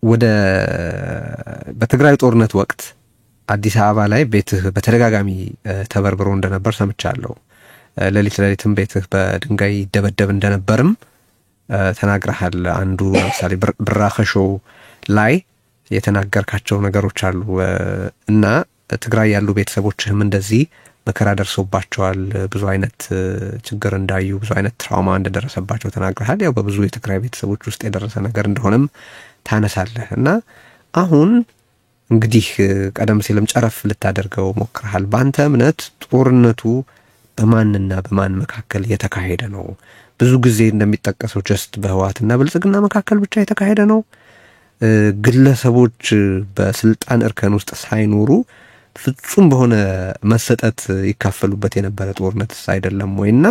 ወደ በትግራይ ጦርነት ወቅት አዲስ አበባ ላይ ቤትህ በተደጋጋሚ ተበርብሮ እንደነበር ሰምቻለሁ። ሌሊትም ቤትህ በድንጋይ ይደበደብ እንደነበርም ተናግረሃል። አንዱ ለምሳሌ ብራኸሾ ላይ የተናገርካቸው ነገሮች አሉ እና ትግራይ ያሉ ቤተሰቦችህም እንደዚህ መከራ ደርሶባቸዋል፣ ብዙ አይነት ችግር እንዳዩ፣ ብዙ አይነት ትራውማ እንደደረሰባቸው ተናግረሃል። ያው በብዙ የትግራይ ቤተሰቦች ውስጥ የደረሰ ነገር እንደሆነም ታነሳለህ እና አሁን እንግዲህ ቀደም ሲልም ጨረፍ ልታደርገው ሞክረሃል። በአንተ እምነት ጦርነቱ በማንና በማን መካከል የተካሄደ ነው? ብዙ ጊዜ እንደሚጠቀሰው ጀስት በህወሓትና ብልጽግና መካከል ብቻ የተካሄደ ነው? ግለሰቦች በስልጣን እርከን ውስጥ ሳይኖሩ ፍጹም በሆነ መሰጠት ይካፈሉበት የነበረ ጦርነትስ አይደለም ወይና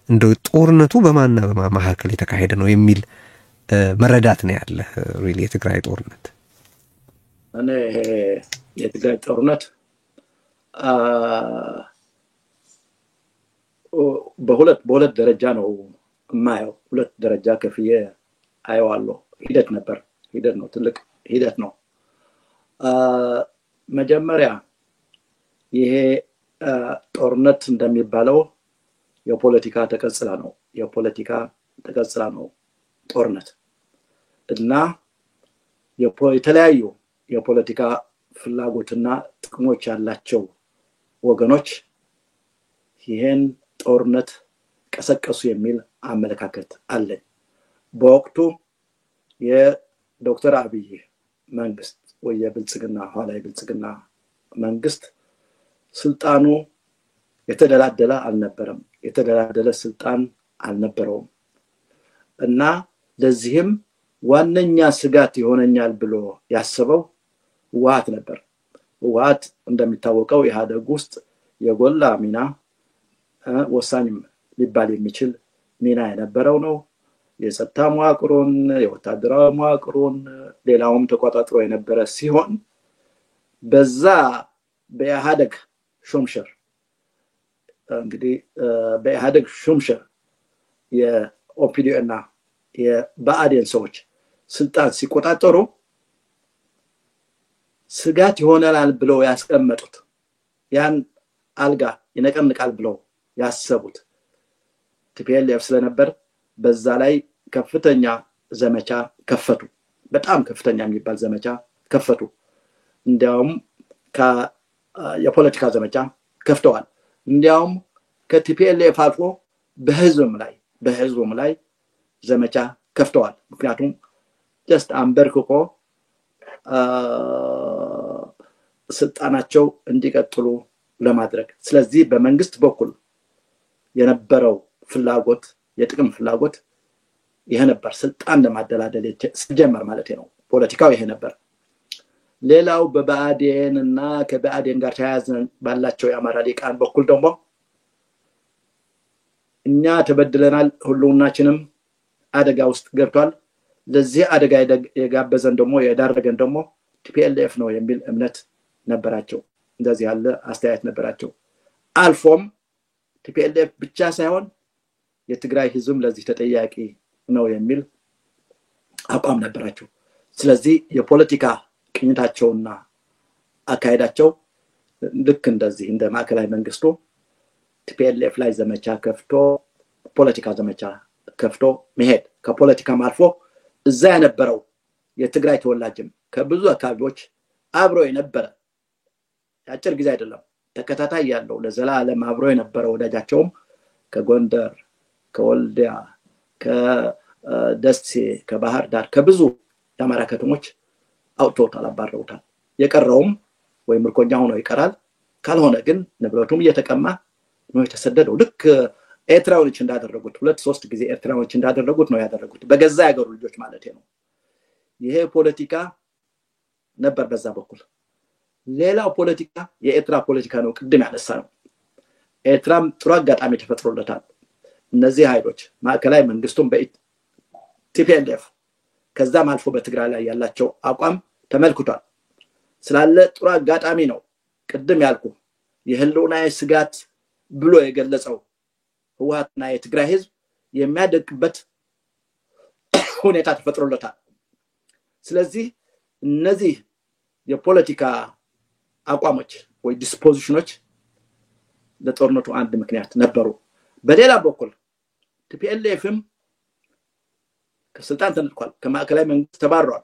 እንደው ጦርነቱ በማንና በማን መካከል የተካሄደ ነው የሚል መረዳት ነው ያለ? ሪሊ የትግራይ ጦርነት እኔ የትግራይ ጦርነት በሁለት ደረጃ ነው የማየው። ሁለት ደረጃ ከፍዬ አየዋለሁ። ሂደት ነው፣ ትልቅ ሂደት ነው። መጀመሪያ ይሄ ጦርነት እንደሚባለው የፖለቲካ ተቀጽላ ነው ጦርነት እና የተለያዩ የፖለቲካ ፍላጎትና ጥቅሞች ያላቸው ወገኖች ይሄን ጦርነት ቀሰቀሱ የሚል አመለካከት አለኝ። በወቅቱ የዶክተር አብይ መንግስት ወይ የብልጽግና መንግስት ስልጣኑ የተደላደለ አልነበረም፣ የተደላደለ ስልጣን አልነበረውም እና ለዚህም ዋነኛ ስጋት ይሆነኛል ብሎ ያሰበው ህወሓት ነበር። ህወሓት እንደሚታወቀው ኢህአዴግ ውስጥ የጎላ ሚና ወሳኝም ሊባል የሚችል ሚና የነበረው ነው። የጸጥታ መዋቅሩን፣ የወታደራዊ መዋቅሩን ሌላውም ተቆጣጥሮ የነበረ ሲሆን በዛ በኢህአዴግ ሹምሽር እንግዲህ በኢህአዴግ ሹምሽር የኦፒዲዮ እና የብአዴን ሰዎች ስልጣን ሲቆጣጠሩ ስጋት ይሆናል ብለው ያስቀመጡት ያን አልጋ ይነቀንቃል ብለው ያሰቡት ቲፒኤልኤፍ ስለነበር በዛ ላይ ከፍተኛ ዘመቻ ከፈቱ። በጣም ከፍተኛ የሚባል ዘመቻ ከፈቱ። እንዲያውም የፖለቲካ ዘመቻ ከፍተዋል። እንዲያውም ከቲፒኤልኤፍ አልፎ በህዝቡም ላይ ዘመቻ ከፍተዋል። ምክንያቱም ጀስት አንበርክኮ ስልጣናቸው እንዲቀጥሉ ለማድረግ። ስለዚህ በመንግስት በኩል የነበረው ፍላጎት፣ የጥቅም ፍላጎት ይሄ ነበር። ስልጣን ለማደላደል ሲጀመር ማለት ነው። ፖለቲካው ይሄ ነበር። ሌላው በብአዴን እና ከብአዴን ጋር ተያያዘን ባላቸው የአማራ ሊቃን በኩል ደግሞ እኛ ተበድለናል፣ ሁሉናችንም አደጋ ውስጥ ገብቷል፣ ለዚህ አደጋ የጋበዘን ደግሞ የዳረገን ደግሞ ቲፒኤልኤፍ ነው የሚል እምነት ነበራቸው። እንደዚህ ያለ አስተያየት ነበራቸው። አልፎም ቲፒኤልኤፍ ብቻ ሳይሆን የትግራይ ህዝብ ለዚህ ተጠያቂ ነው የሚል አቋም ነበራቸው። ስለዚህ የፖለቲካ ቅኝታቸውና አካሄዳቸው ልክ እንደዚህ እንደ ማዕከላዊ መንግስቱ ቲፒኤልኤፍ ላይ ዘመቻ ከፍቶ ፖለቲካ ዘመቻ ከፍቶ መሄድ፣ ከፖለቲካም አልፎ እዛ የነበረው የትግራይ ተወላጅም ከብዙ አካባቢዎች አብሮ የነበረ አጭር ጊዜ አይደለም ተከታታይ ያለው ለዘላለም አብሮ የነበረ ወዳጃቸውም ከጎንደር፣ ከወልዲያ፣ ከደሴ፣ ከባህር ዳር ከብዙ የአማራ ከተሞች አውጥተውታል፣ አባረውታል። የቀረውም ወይ ምርኮኛ ሆኖ ይቀራል፣ ካልሆነ ግን ንብረቱም እየተቀማ ነው የተሰደደው። ልክ ኤርትራዎች እንዳደረጉት 2-3 ጊዜ ኤርትራዎች እንዳደረጉት ነው ያደረጉት፣ በገዛ ያገሩ ልጆች ማለት ነው። ይሄ ፖለቲካ ነበር በዛ በኩል። ሌላው ፖለቲካ የኤርትራ ፖለቲካ ነው፣ ቅድም ያነሳ ነው። ኤርትራም ጥሩ አጋጣሚ ተፈጥሮለታል። እነዚህ ኃይሎች ማዕከላዊ መንግስቱም በቲፒኤልኤፍ ከዛም አልፎ በትግራይ ላይ ያላቸው አቋም ተመልክቷል ስላለ ጥሩ አጋጣሚ ነው። ቅድም ያልኩ የህልውና ስጋት ብሎ የገለጸው ህወሓትና የትግራይ ህዝብ የሚያደቅበት ሁኔታ ተፈጥሮለታል ስለዚህ እነዚህ የፖለቲካ አቋሞች ወይ ዲስፖዚሽኖች ለጦርነቱ አንድ ምክንያት ነበሩ በሌላ በኩል ቲፒኤልኤፍም ከስልጣን ተነጥቋል ከማዕከላዊ መንግስት ተባሯል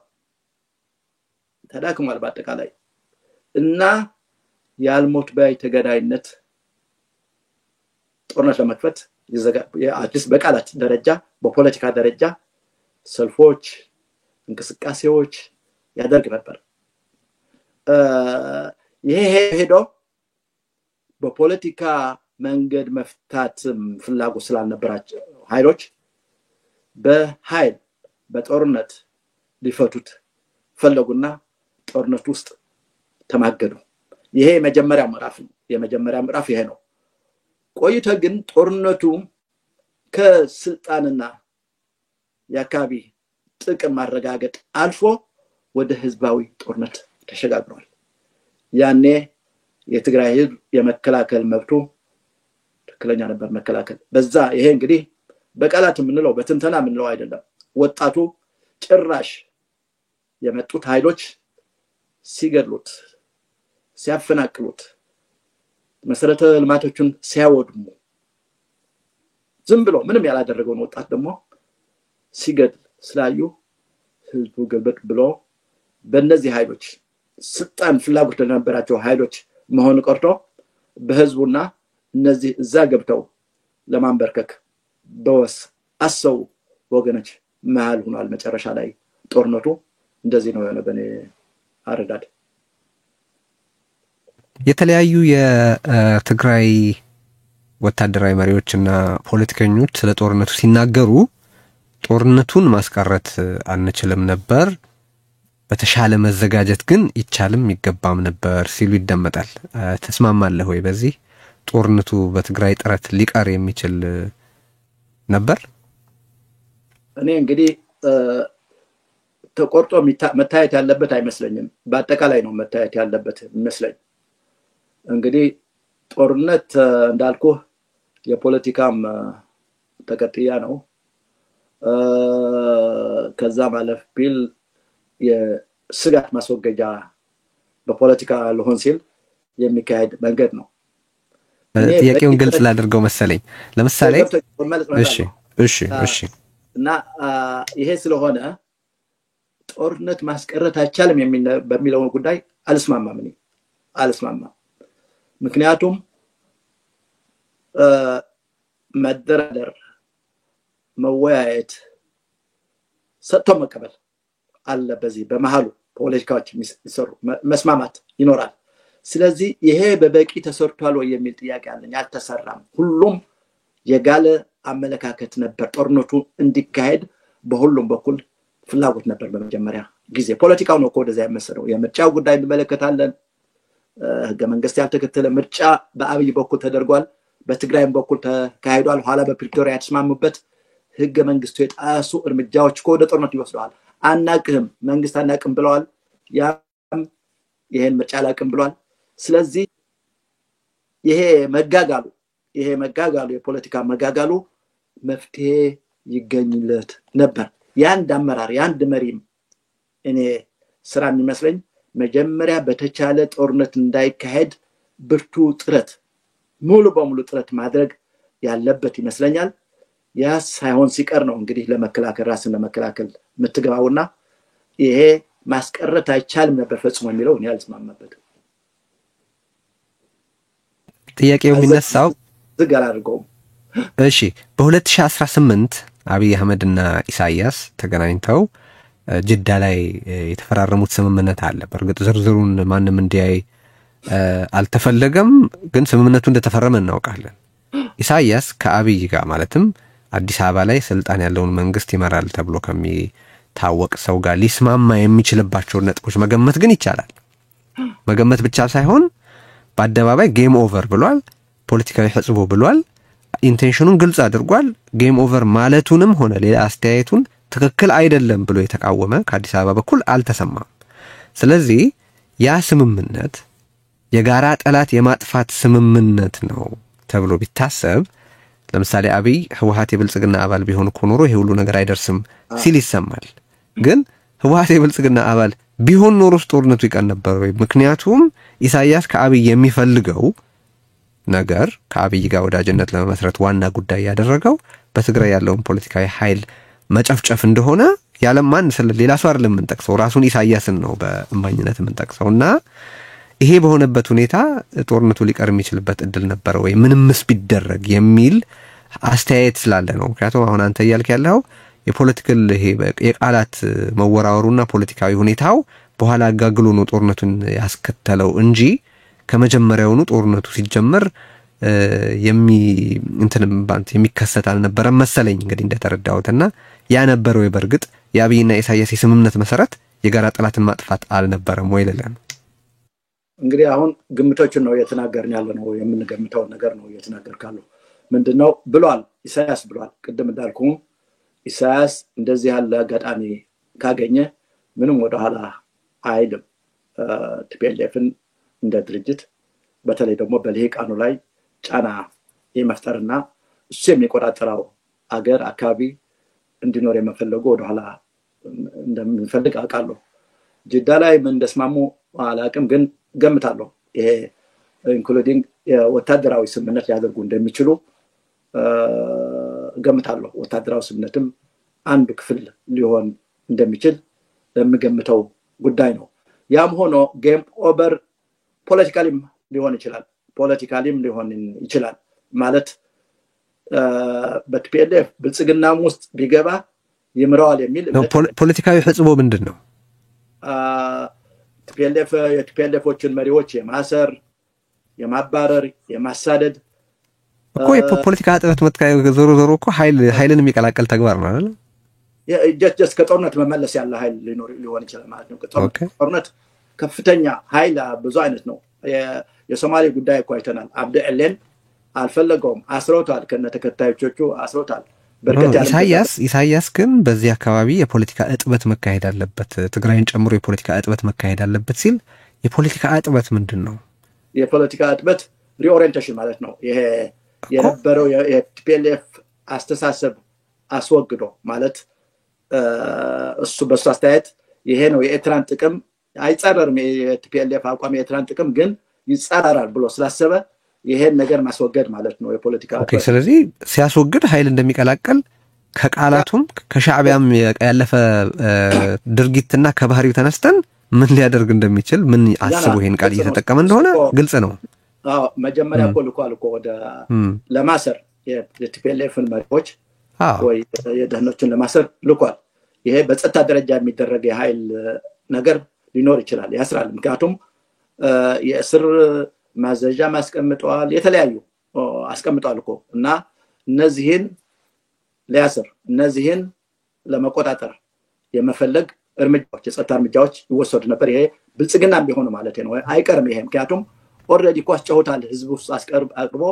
ተዳክሟል በአጠቃላይ እና ያልሞት ባይ ተገዳይነት ጦርነት ለመክፈት አዲስ በቃላት ደረጃ በፖለቲካ ደረጃ ሰልፎች እንቅስቃሴዎች ያደርግ ነበር ይሄ ሄዶ በፖለቲካ መንገድ መፍታት ፍላጎት ስላልነበራቸው ኃይሎች በኃይል በጦርነት ሊፈቱት ፈለጉና ጦርነት ውስጥ ተማገዱ ይሄ የመጀመሪያ ምዕራፍ ይሄ ነው ቆይቶ ግን ጦርነቱ ከስልጣንና የአካባቢ ጥቅም ማረጋገጥ አልፎ ወደ ህዝባዊ ጦርነት ተሸጋግሯል ያኔ የትግራይ ህዝብ የመከላከል መብቱ ትክክለኛ ነበር መከላከል በዛ ይሄ እንግዲህ በቃላት ምንለው በትንተና ምንለው አይደለም ወጣቱ ጭራሽ የመጡት ኃይሎች ሲገድሉት ሲያፈናቅሉት መሰረተ ልማቶችን ሲያወድሙ ዝም ብሎ ምንም ያላደረገው ወጣት ደግሞ ሲገድል ስላዩ ህዝቡ ገልበጥ ብሎ በእነዚህ ኃይሎች ስልጣን ፍላጎት ለነበራቸው ኃይሎች መሆን ቀርቶ በህዝቡና እነዚህ እዛ ገብተው ለማንበርከክ በወስ አሰው ወገኖች መሃል ሆኗል መጨረሻ ላይ ጦርነቱ እንደዚህ ነው የሆነ በኔ አረዳድ የተለያዩ የትግራይ ወታደራዊ መሪዎችና ፖለቲከኞች ስለ ጦርነቱ ሲናገሩ ጦርነቱን ማስቀረት አንችልም ነበር በተሻለ መዘጋጀት ግን ይቻልም ይገባም ነበር ሲሉ ይደመጣል ተስማማለህ ወይ በዚህ ጦርነቱ በትግራይ ጥረት ሊቀር የሚችል ነበር እኔ እንግዲህ ተቆርጦ መታየት ያለበት አይመስለኝም በአጠቃላይ ነው መታየት ያለበት ይመስለኝ እንግዲህ ጦርነት እንዳልኩ የፖለቲካም ተቀጥያ ነው ከዛ ማለፍ ቢል የስጋት ማስወገጃ በፖለቲካ ለሆን ሲል የሚካሄድ መንገድ ነው ጥያቄውን ግልጽ ላድርገው መሰለኝ ለምሳሌ እሺ እና ይሄ ስለሆነ ጦርነት ማስቀረት አይቻልም በሚለው ጉዳይ አልስማማም ምክንያቱም መደራደር መወያየት ሰጥቶ መቀበል አለ በዚህ በመሃሉ ፖለቲካዎች ይሰሩ መስማማት ይኖራል ስለዚህ ይሄ በበቂ ተሰርቷል ወይ የሚል ጥያቄ አለኝ አልተሰራም ሁሉም የጋለ አመለካከት ነበር ጦርነቱ እንዲካሄድ በሁሉም በኩል ፍላጎት ነበር በመጀመሪያ ጊዜ ፖለቲካው ነው ወደዛ ያመሰረው የምርጫው ጉዳይ እንመለከታለን ህገ መንግስት ያልተከተለ ምርጫ በአብይ በኩል ተደርጓል በትግራይም በኩል ተካሂዷል ኋላ በፕሪቶሪያ ተስማሙበት ህገ መንግስቱ የጣሱ እርምጃዎች ወደ ጦርነት ይወስዳል አናቅም መንግስት አናቅም ብለዋል ያም ይሄን ምርጫ አላቅም ብለዋል ስለዚህ ይሄ መጋጋሉ የፖለቲካ መጋጋሉ መፍትሄ ይገኝለት ነበር ያንድ አመራር ያንድ መሪም እኔ ስራ የሚመስለኝ መጀመሪያ በተቻለ ጦርነት እንዳይካሄድ ብርቱ ጥረት ሙሉ በሙሉ ጥረት ማድረግ ያለበት ይመስለኛል ያ ሳይሆን ሲቀር ነው እንግዲህ ራስን ለመከላከል ምትገባውና ይሄ ማስቀረት አይቻልም ነበር ፈጽሞ የሚለው እኔ አልስማማበት ጥያቄው የሚነሳው ዝጋር አድርገው እሺ በ2018 አብይ አህመድና ኢሳያስ ተገናኝተው ጅዳ ላይ የተፈራረሙት ስምምነት አለ በርግጥ ዝርዝሩን ማንንም እንዲያይ አልተፈለገም ግን ስምምነቱ እንደተፈረመ እናውቃለን ኢሳያስ ከአብይ ጋር ማለትም አዲስ አበባ ላይ ስልጣን ያለውን መንግስት ይመራል ተብሎ ከሚታወቅ ሰው ጋር ሊስማማ የሚችልባቸው ነጥቦች መገመት ግን ይቻላል መገመት ብቻ ሳይሆን በአደባባይ ጌም ኦቨር ብሏል ፖለቲካዊ ህጽቦ ብሏል ኢንቴንሽኑን ግልጽ አድርጓል ጌም ኦቨር ማለቱንም ሆነ ሌላ አስተያየቱን ትክክል አይደለም ብሎ የተቃወመ ከአዲስ አበባ በኩል አልተሰማም ስለዚህ ያ ስምምነት የጋራ ጠላት የማጥፋት ስምምነት ነው ተብሎ ቢታሰብ ለምሳሌ አብይ ህወሓት የብልጽግና አባል ቢሆን እኮ ኖሮ ይሄ ሁሉ ነገር አይደርስም ሲል ይሰማል። ግን ህወሓት የብልጽግና አባል ቢሆን ኖሮስ ጦርነቱ ይቀር ነበር ወይ? ምክንያቱም ኢሳያስ ከአብይ የሚፈልገው ነገር ከአብይ ጋር ወዳጅነት ለመመስረት ዋና ጉዳይ ያደረገው በትግራይ ያለውን ፖለቲካዊ ኃይል መጨፍጨፍ እንደሆነ ያለም ማን ሌላ ሰው አይደለም የምንጠቅሰው፣ ራሱን ኢሳያስን ነው በእማኝነት የምንጠቅሰው። እና ይሄ በሆነበት ሁኔታ ጦርነቱ ሊቀር የሚችልበት እድል ነበረ ወይ ምንምስ ቢደረግ የሚል አስተያየት ስላለ ነው። ምክንያቱም አሁን አንተ እያልክ ያለው የፖለቲካል ይሄ የቃላት መወራወሩና ፖለቲካዊ ሁኔታው በኋላ አጋግሎ ነው ጦርነቱን ያስከተለው እንጂ ከመጀመሪያውኑ ጦርነቱ ሲጀመር የሚከሰት አልነበረም መሰለኝ እንግዲህ እንደተረዳሁትና ያ ነበር ወይ በርግጥ የአብይና ኢሳያስ የስምምነት መሰረት የጋራ ጠላትን ማጥፋት አልነበረም ወይ ለለን? እንግዲህ አሁን ግምቶችን ነው እየተናገርን ያለ ነው፣ የምንገምተው ነገር ነው እየተናገርካለሁ። ምንድነው ብሏል ኢሳያስ ብሏል። ቅድም እንዳልኩም ኢሳያስ እንደዚህ ያለ አጋጣሚ ካገኘ ምንም ወደ ኋላ አይልም። ቲፒኤልኤፍን እንደ ድርጅት በተለይ ደግሞ በልሂቃኑ ላይ ጫና የመፍጠርና እሱ የሚቆጣጠረው አገር አካባቢ እንዲኖር የመፈለጉ ወደ ኋላ እንደምንፈልግ አውቃለሁ። ጅዳ ላይ ምን እንደስማሙ አላውቅም፣ ግን ገምታለሁ ይሄ ኢንክሉዲንግ ወታደራዊ ስምምነት ሊያደርጉ እንደሚችሉ ገምታለሁ። ወታደራዊ ስምምነትም አንዱ ክፍል ሊሆን እንደሚችል ለምገምተው ጉዳይ ነው። ያም ሆኖ ጌም ኦቨር ፖለቲካሊም ሊሆን ይችላል ማለት በቲፒኤልኤፍ ብልጽግናም ውስጥ ቢገባ ይምራዋል የሚል ፖለቲካዊ ህጽቦ ምንድነው? የቲፒኤልኤፎችን መሪዎች የማሰር የማባረር የማሳደድ እኮ የፖለቲካ ጥረት ዞሮ እኮ ኃይልን የሚቀላቀል ተግባር ነው አይደል? ጀስት ከጦርነት መመለስ ያለ ኃይል ሊሆን ይችላል ማለት ነው። ጦርነት ከፍተኛ ኃይል ብዙ አይነት ነው። የሶማሌ ጉዳይ እኮ አይተናል። አብዲ ኤሌን አልፈለገውም፣ አስሮታል፣ ከነተከታዮቹ አስሮታል። በርከት ያለ ኢሳያስ ግን በዚህ አካባቢ የፖለቲካ እጥበት መካሄድ አለበት፣ ትግራይን ጨምሮ የፖለቲካ እጥበት መካሄድ አለበት ሲል የፖለቲካ እጥበት ምንድነው? የፖለቲካ እጥበት ሪኦሪየንቴሽን ማለት ነው። ይሄ የነበረው የቲፒኤልኤፍ አስተሳሰብ አስወግዶ ማለት እሱ በሱ አስተያየት ይሄ ነው የኤርትራን ጥቅም አይጻረርም፣ የቲፒኤልኤፍ አቋም የኤርትራን ጥቅም ግን ይጻረራል ብሎ ስላሰበ ይሄን ነገር ማስወገድ ማለት ነው የፖለቲካ። ኦኬ፣ ስለዚህ ሲያስወግድ ኃይል እንደሚቀላቀል ከቃላቱም ከሻዕቢያም ያለፈ ድርጊትና ከባህሪው ተነስተን ምን ሊያደርግ እንደሚችል ምን አስቡ ይሄን ቃል እየተጠቀመ እንደሆነ ግልጽ ነው። መጀመሪያ ልኳል እኮ ወደ ለማሰር የቲፒኤልኤፍን መሪዎች ወይ የደህኖችን ለማሰር ልኳል። ይሄ በጸጥታ ደረጃ የሚደረግ የኃይል ነገር ሊኖር ይችላል፣ ያስራል። ምክንያቱም የእስር ማዘዣ ማስቀምጠዋል፣ የተለያዩ አስቀምጠዋል እኮ እና እነዚህን ሊያስር እነዚህን ለመቆጣጠር የመፈለግ እርምጃዎች የጸጥታ እርምጃዎች ይወሰዱ ነበር። ይሄ ብልጽግናም ቢሆን ማለት ነው አይቀርም። ይሄ ምክንያቱም ኦልሬዲ ቋስጨውታል ህዝቡ አቅርቦ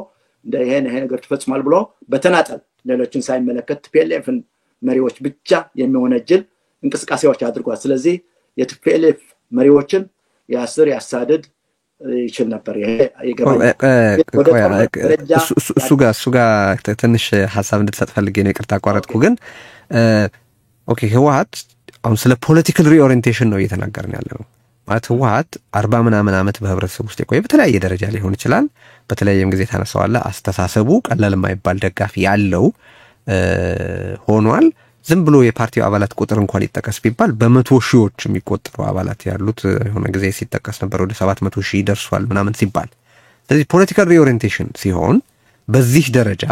እንደ ይሄ ነገር ተፈጽሟል ብሎ በተናጠል ሌሎችን ሳይመለከት ቲፒኤልኤፍን መሪዎች ብቻ የሚወነጅል እንቅስቃሴዎች አድርጓል። ስለዚህ የቲፒኤልኤፍ መሪዎችን ያስር ያሳደድ ይችል ነበር። ይሄ እሱ ጋር ትንሽ ሐሳብ እንድትሰጥ ፈልጌ ነው፣ ይቅርታ አቋረጥኩ። ግን ኦኬ ህወሓት አሁን ስለ ፖለቲካል ሪኦሪየንቴሽን ነው እየተናገርን ያለው። ማለት ህወሓት 40 ምናምን ዓመት በህብረተሰብ ውስጥ የቆየ በተለያየ ደረጃ ሊሆን ይችላል፣ በተለያየም ጊዜ ታነሳዋለ። አስተሳሰቡ ቀላል የማይባል ደጋፊ ያለው ሆኗል። ዝም ብሎ የፓርቲው አባላት ቁጥር እንኳን ይጠቀስ ቢባል በመቶ ሺዎች የሚቆጠሩ አባላት ያሉት የሆነ ጊዜ ሲጠቀስ ነበር፣ ወደ 700 ሺህ ደርሷል ምናምን ሲባል። ስለዚህ ፖለቲካል ሪኦሪየንቴሽን ሲሆን በዚህ ደረጃ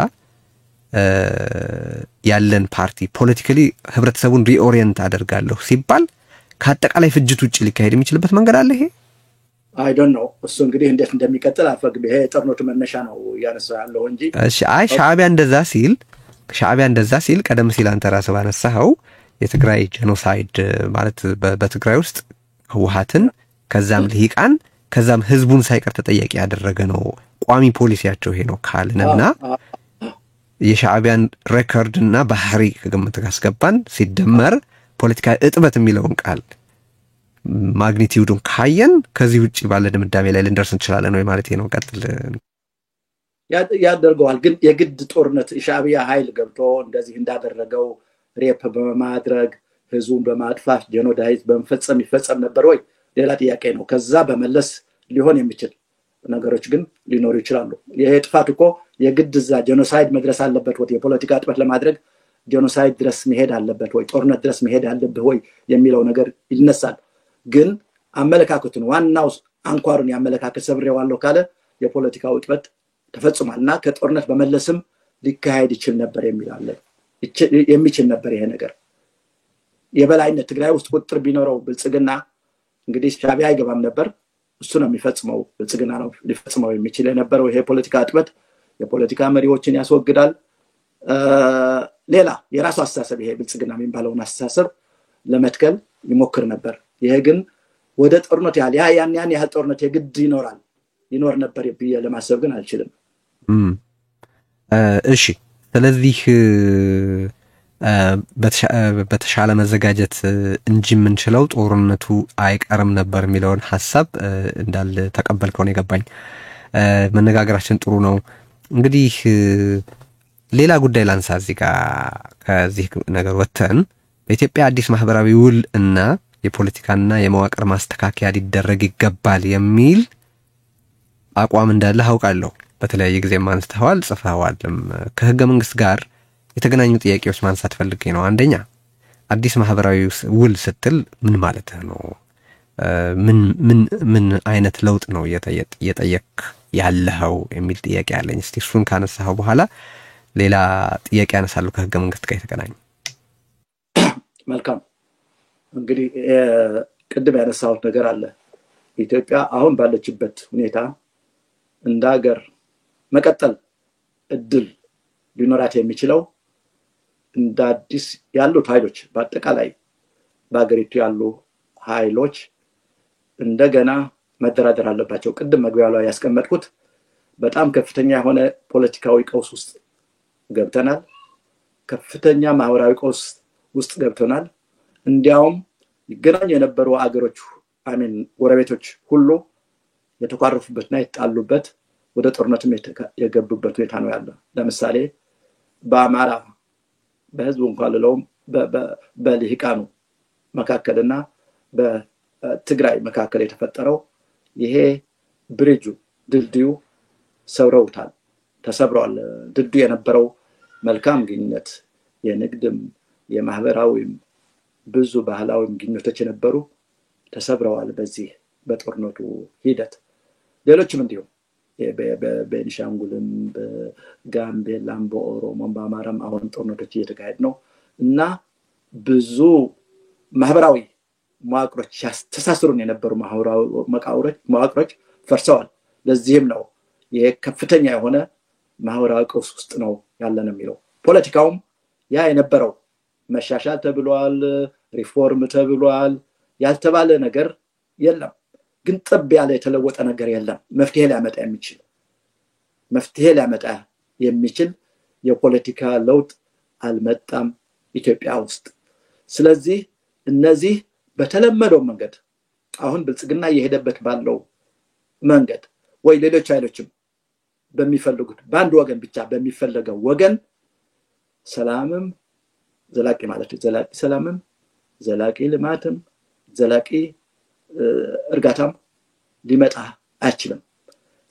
ያለን ፓርቲ ፖለቲካሊ ህብረተሰቡን ሪኦሪየንት አደርጋለሁ ሲባል ከአጠቃላይ ፍጅት ውጭ ሊካሄድ የሚችልበት መንገድ አለ። ይሄ አይ ዶንት ኖ እሱ እንግዲህ እንዴት እንደሚቀጥል አልፈግም። ይሄ ጦርነቱ መነሻ ነው ያነሳው ያለው እንጂ እሺ። አይ ሻዕቢያ እንደዛ ሲል ቀደም ሲል አንተ ራስህ ባነሳኸው የትግራይ ጄኖሳይድ ማለት በትግራይ ውስጥ ህወሓትን ከዛም ልሂቃን ከዛም ህዝቡን ሳይቀር ተጠያቂ ያደረገ ነው ቋሚ ፖሊሲያቸው ይሄ ነው ካልንና የሻዕቢያን ሬኮርድና ባህሪ ከግምት ካስገባን ሲደመር ፖለቲካ እጥበት የሚለውን ቃል ማግኒቲዩዱን ካየን ከዚህ ውጪ ባለ ድምዳሜ ላይ ልንደርስ እንችላለን ወይ ማለት ነው? ቀጥል። ያደርገዋል ግን የግድ ጦርነት ሻዕቢያ ኃይል ገብቶ እንደዚህ እንዳደረገው ሬፕ በማድረግ ህዝቡን በማጥፋት ጄኖሳይድ በመፈጸም ይፈጸም ነበር ወይ ሌላ ጥያቄ ነው ከዛ በመለስ ሊሆን የሚችል ነገሮች ግን ሊኖሩ ይችላሉ ይሄ ጥፋት እኮ የግድ እዛ ጄኖሳይድ መድረስ አለበት ወይ የፖለቲካ ጥፋት ለማድረግ ጄኖሳይድ ድረስ መሄድ አለበት ወይ ጦርነት ድረስ መሄድ አለበት ወይ የሚለው ነገር ይነሳል ግን አመለካከቱን ዋናው አንኳሩን ያመለካከት ሰብሬዋለሁ ካለ የፖለቲካው ጥፋት ተፈጽሟልና ከጦርነት በመለስም ሊካሄድ ይችል ነበር የሚላል የሚችል ነበር ይሄ ነገር የበላይነት ትግራይ ውስጥ ቁጥር ቢኖረው ብልጽግና እንግዲህ ሻዕቢያ አይገባም ነበር እሱ ነው የሚፈጽመው ብልጽግና ነው ሊፈጽመው የሚችል የነበረው ይሄ ፖለቲካ ጥበት የፖለቲካ መሪዎችን ያስወግዳል ሌላ የራሱ አስተሳሰብ ይሄ ብልጽግና የሚባለውን አስተሳሰብ ለመትከል ይሞክር ነበር ይሄ ግን ወደ ጦርነት ያን ያህል ጦርነት የግድ ይኖር ነበር ብዬ ለማሰብ ግን አልችልም እሺ ስለዚህ በተሻለ መዘጋጀት እንጂ የምንችለው ጦርነቱ አይቀርም ነበር የሚለውን ሐሳብ እንዳል ተቀበልከው ነው የገባኝ መነጋገራችን ጥሩ ነው እንግዲህ ሌላ ጉዳይ ላንሳ እዚህ ጋር ከዚህ ነገር ወተን በኢትዮጵያ አዲስ ማህበራዊ ውል እና የፖለቲካና የመዋቅር ማስተካከያ ሊደረግ ይገባል የሚል አቋም እንዳለ አውቃለሁ በተለያየ ጊዜ ማንስተዋል ጽፈዋልም ከህገ መንግስት ጋር የተገናኙ ጥያቄዎች ማንሳት ፈልጌ ነው አንደኛ አዲስ ማህበራዊ ውል ስትል ምን ማለት ነው ምን አይነት ለውጥ ነው እየጠየቅ ያለኸው የሚል ጥያቄ አለኝ እስቲ እሱን ካነሳው በኋላ ሌላ ጥያቄ አነሳለሁ ከህገ መንግስት ጋር የተገናኙ መልካም እንግዲህ ቅድም ያነሳሁት ነገር አለ ኢትዮጵያ አሁን ባለችበት ሁኔታ እንደ ሀገር መቀጠል እድል ሊኖራት የሚችለው እንደ አዲስ ያሉት ኃይሎች በአጠቃላይ በአገሪቱ ያሉ ኃይሎች እንደገና መደራደር አለባቸው ቅድም መግቢያው ላይ ያስቀመጥኩት በጣም ከፍተኛ የሆነ ፖለቲካዊ ቀውስ ውስጥ ገብተናል ከፍተኛ ማህበራዊ ቀውስ ውስጥ ገብተናል እንዲያውም ይገናኙ የነበሩ አገሮች ጎረቤቶች ሁሉ የተቋረፉበትና የተጣሉበት ወደ ጦርነትም የገቡበት ሁኔታ ነው ያለው ለምሳሌ በአማራ በህዝቡ እንኳን ለለውም በልሂቃኑ መካከልና በትግራይ መካከል የተፈጠረው ይሄ ብሪጁ ድልድዩ ሰብረውታል ተሰብሯል ድልድዩ የነበረው መልካም ግንኙነት የንግድም የማህበራዊም ብዙ ባህላዊ ግንኙነቶች የነበሩ ተሰብረዋል በዚህ በጦርነቱ ሂደት ሌሎችም እንዲሁ በቤኒሻንጉልም በጋምቤላም በኦሮሞም በአማራም አሁን ጦርነቶች እየተካሄዱ ነው እና ብዙ ማህበራዊ መዋቅሮች ተሳስሩን የነበሩ ማህበራዊ መዋቅሮች ፈርሰዋል ለዚህም ነው የከፍተኛ የሆነ ማህበራዊ ቀውስ ውስጥ ነው ያለነው የሚለው ፖለቲካውም ያ የነበረው መሻሻል ተብሏል ሪፎርም ተብሏል ያልተባለ ነገር የለም ግን ጥብ ያለ የተለወጠ ነገር የለም መፍትሄ ሊያመጣ የሚችል የፖለቲካ ለውጥ አልመጣም ኢትዮጵያ ውስጥ ስለዚህ እነዚህ በተለመደው መንገድ አሁን ብልጽግና የሄደበት ባለው መንገድ ወይ ሌሎች ኃይሎችም በሚፈልጉት በአንድ ወገን ብቻ በሚፈልገው ወገን ሰላምም ዘላቂ ማለት ዘላቂ ሰላምም ዘላቂ ልማትም ዘላቂ እርጋታም ሊመጣ አይችልም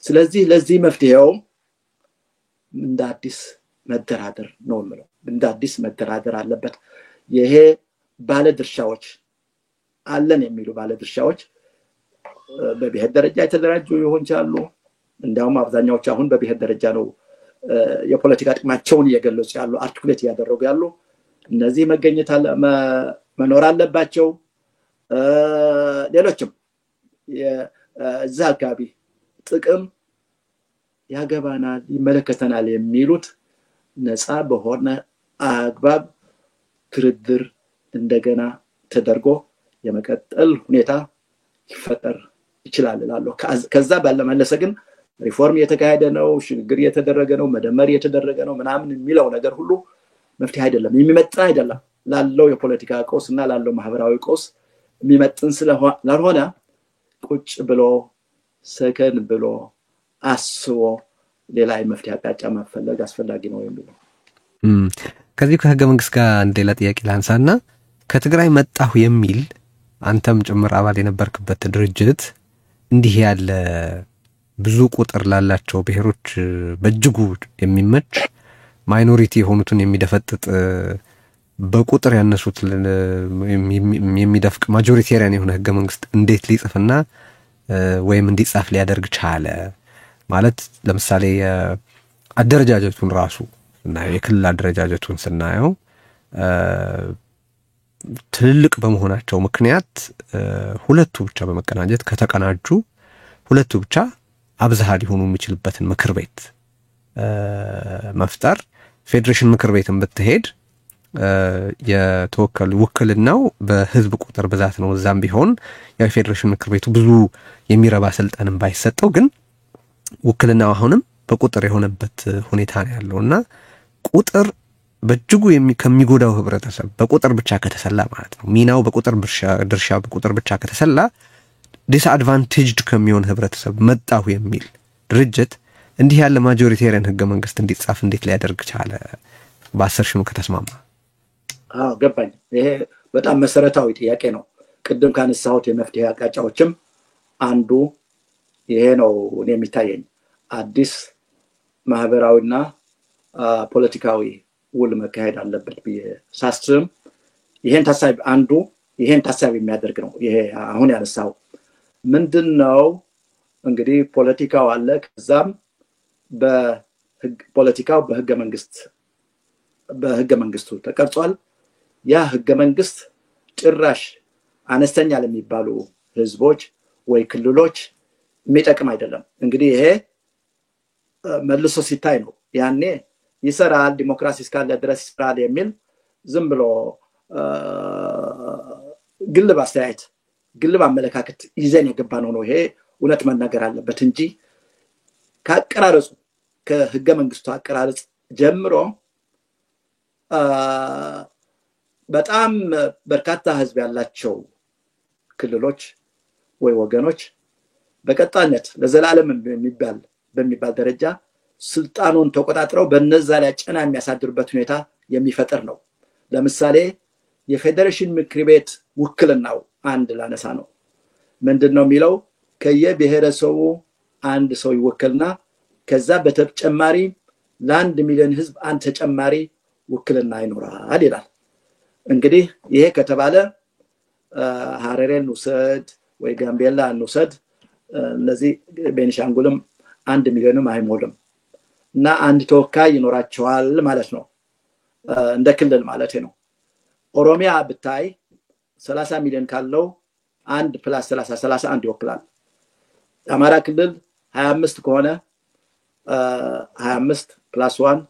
ስለዚህ ለዚህ መፍትሄው እንደ አዲስ መደራደር ነው ማለት እንደ አዲስ መደራደር አለበት ይሄ ባለድርሻዎች አለን የሚሉ ባለድርሻዎች በብሔር ደረጃ የተደራጁ ይሆናሉ እንዳውም አብዛኛዎቹ አሁን በብሔር ደረጃ ነው የፖለቲካ ጥቅማቸውን እየገለጹ ያሉ አርቲኩሌት ያደረጉ ያሉ እነዚህ መገኘት መኖር አለባቸው ሌሎችም የዛ አካባቢ ጥቅም ያገባናል ይመለከተናል የሚሉት ነፃ በሆነ አግባብ ክርድር እንደገና ተደርጎ የመቀጠል ሁኔታ ይፈጠር ይችላል እላለሁ ከዛ ባለመለሰ ግን ሪፎርም የተካሄደ ነው ሽግግር የተደረገ ነው መደመር የተደረገ ነው ምናምን የሚለው ነገር ሁሉ መፍትሄ አይደለም የሚመጥን አይደለም ላለው የፖለቲካ ቀውስና ላለው ማህበራዊ ቀውስ የሚመጥን ስለሆነ ቁጭ ብሎ ሰከን ብሎ አስቦ ሌላ የመፍትሄ አቅጣጫ ማፈለግ አስፈላጊ ነው የሚለው። ከዚህ ከህገ መንግስት ጋር ሌላ ጥያቄ ላንሳና ከትግራይ መጣሁ የሚል አንተም ጭምር አባል የነበርክበት ድርጅት እንዲህ ያለ ብዙ ቁጥር ላላቸው ብሔሮች በእጅጉ የሚመች ማይኖሪቲ የሆኑትን የሚደፈጥጥ በቁጥር ያነሱት የሚደፍቅ ማጆሪቴሪያን የሆነ ህገ መንግስት እንዴት ሊጽፍና ወይም እንዲጻፍ ሊያደርግ ቻለ? ማለት ለምሳሌ አደረጃጀቱን ራሱ እና የክልል አደረጃጀቱን ስናየው ትልልቅ በመሆናቸው ምክንያት ሁለቱ ብቻ በመቀናጀት ከተቀናጁ ሁለቱ ብቻ አብዛሃ ሊሆኑ የሚችልበትን ምክር ቤት መፍጠር። ፌዴሬሽን ምክር ቤትን ብትሄድ የተወከሉ ውክልናው በህዝብ ቁጥር ብዛት ነው። እዛም ቢሆን ያው ፌዴሬሽን ምክር ቤቱ ብዙ የሚረባ ስልጣንም ባይሰጠው ግን ውክልናው አሁንም በቁጥር የሆነበት ሁኔታ ነው ያለውና ቁጥር በእጅጉ ከሚጎዳው ህብረተሰብ በቁጥር ብቻ ከተሰላ ማለት ነው ሚናው በቁጥር ድርሻ በቁጥር ብቻ ከተሰላ ዲስአድቫንቴጅድ ከሚሆን ህብረተሰብ መጣሁ የሚል ድርጅት እንዲህ ያለ ማጆሪቴሪያን ህገ መንግስት እንዲጻፍ እንዴት ሊያደርግ ቻለ? በአሰርሽኑ ከተስማማ ገባኝ። ይሄ በጣም መሰረታዊ ጥያቄ ነው። ቅድም ካነሳሁት የመፍትሄ አቅጣጫዎችም አንዱ ይሄ ነው እኔ የሚታየኝ። አዲስ ማህበራዊና ፖለቲካዊ ውል መካሄድ አለበት ብዬ ሳስብም ይሄን ታሳቢ የሚያደርግ ነው። ይሄ አሁን ያነሳው ምንድነው እንግዲህ ፖለቲካው አለ፣ ከዛም ፖለቲካው በህገ መንግስቱ ተቀርጿል። ያ ህገ መንግስት ጭራሽ አነስተኛ ለሚባሉ ህዝቦች ወይ ክልሎች የሚጠቅም አይደለም። እንግዲህ ይሄ መልሶ ሲታይ ነው ያኔ ይሰራል ዲሞክራሲ እስካለ ድረስ ይሰራል የሚል ዝም ብሎ ግልብ አስተያየት ግልብ አመለካከት ይዘን የገባነው ነው። ይሄ እውነት መናገር አለበት እንጂ ከአቀራረጹ ከህገ መንግስቱ አቀራረጽ ጀምሮ በጣም በርካታ ህዝብ ያላቸው ክልሎች ወይ ወገኖች በቀጣይነት ለዘላለም በሚባል ደረጃ ስልጣኑን ተቆጣጥረው በነዛ ላይ ጫና የሚያሳድሩበት ሁኔታ የሚፈጠር ነው። ለምሳሌ የፌዴሬሽን ምክር ቤት ውክልናው አንድ ላነሳ ነው። ምንድነው የሚለው? ከየብሔረሰቡ አንድ ሰው ይወክልና ከዛ በተጨማሪ ለ1 ሚሊዮን ህዝብ አንድ ተጨማሪ ውክልና ይኖራል ይላል። እንግዲህ ይሄ ከተባለ ሐረሬን ውሰድ ወይ ጋምቤላን ውሰድ፣ እነዚህ ቤኒሻንጉልም 1 ሚሊዮንም አይሞልም እና አንድ ተወካይ ይኖራቸዋል ማለት ነው፣ እንደ ክልል ማለት ነው። ኦሮሚያ ብታይ 30 ሚሊዮን ካለው 1 + 30 31 ይወክላል። አማራ ክልል 25 ከሆነ 25 + 1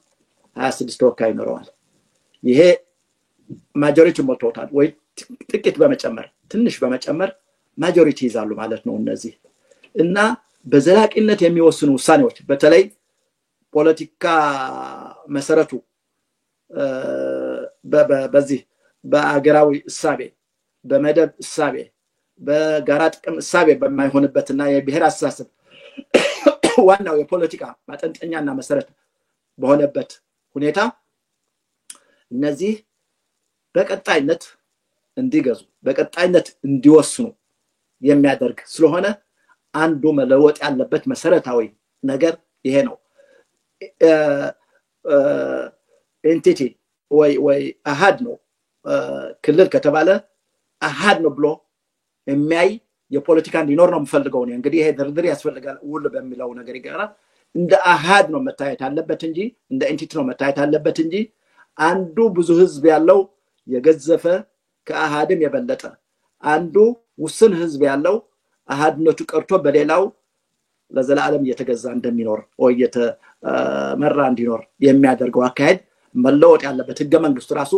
26 ተወካይ ይኖረዋል። ይሄ ማጆሪቲ ሞልቶታል ወይ ጥቂት በመጨመር ትንሽ በመጨመር ማጆሪቲ ይዛሉ ማለት ነው እነዚህ። እና በዘላቂነት የሚወስኑ ውሳኔዎች በተለይ ፖለቲካ መሰረቱ በዚህ በአገራዊ እሳቤ በመደብ እሳቤ በጋራ ጥቅም እሳቤ በማይሆንበትና የብሔር አስተሳሰብ ዋናው የፖለቲካ ማጠንጠኛና መሰረት በሆነበት ሁኔታ እነዚህ በቀጣይነት እንዲገዙ በቀጣይነት እንዲወስኑ የሚያደርግ ስለሆነ አንዱ መለወጥ ያለበት መሰረታዊ ነገር ይሄ ነው። ኤንቲቲ ወይ አሃድ ነው ክልል ከተባለ አሃድ ነው ብሎ የሚያይ የፖለቲካ እንዲኖር ነው የምፈልገው ነው። እንግዲህ ይሄ ድርድር ያስፈልጋል ውል በሚለው ነገር ይገራል። እንደ አሃድ ነው መታየት አለበት እንጂ እንደ ኤንቲቲ ነው መታየት አለበት እንጂ አንዱ ብዙ ህዝብ ያለው የገዘፈ ከአሃድም የበለጠ አንዱ ውስን ህዝብ ያለው አሃድነቱ ቀርቶ በሌላው ለዘላለም እየተገዛ እንደሚኖር ወይ የተመራ እንዲኖር የሚያደርገው አካሄድ መለወጥ ያለበት ህገ መንግስቱ ራሱ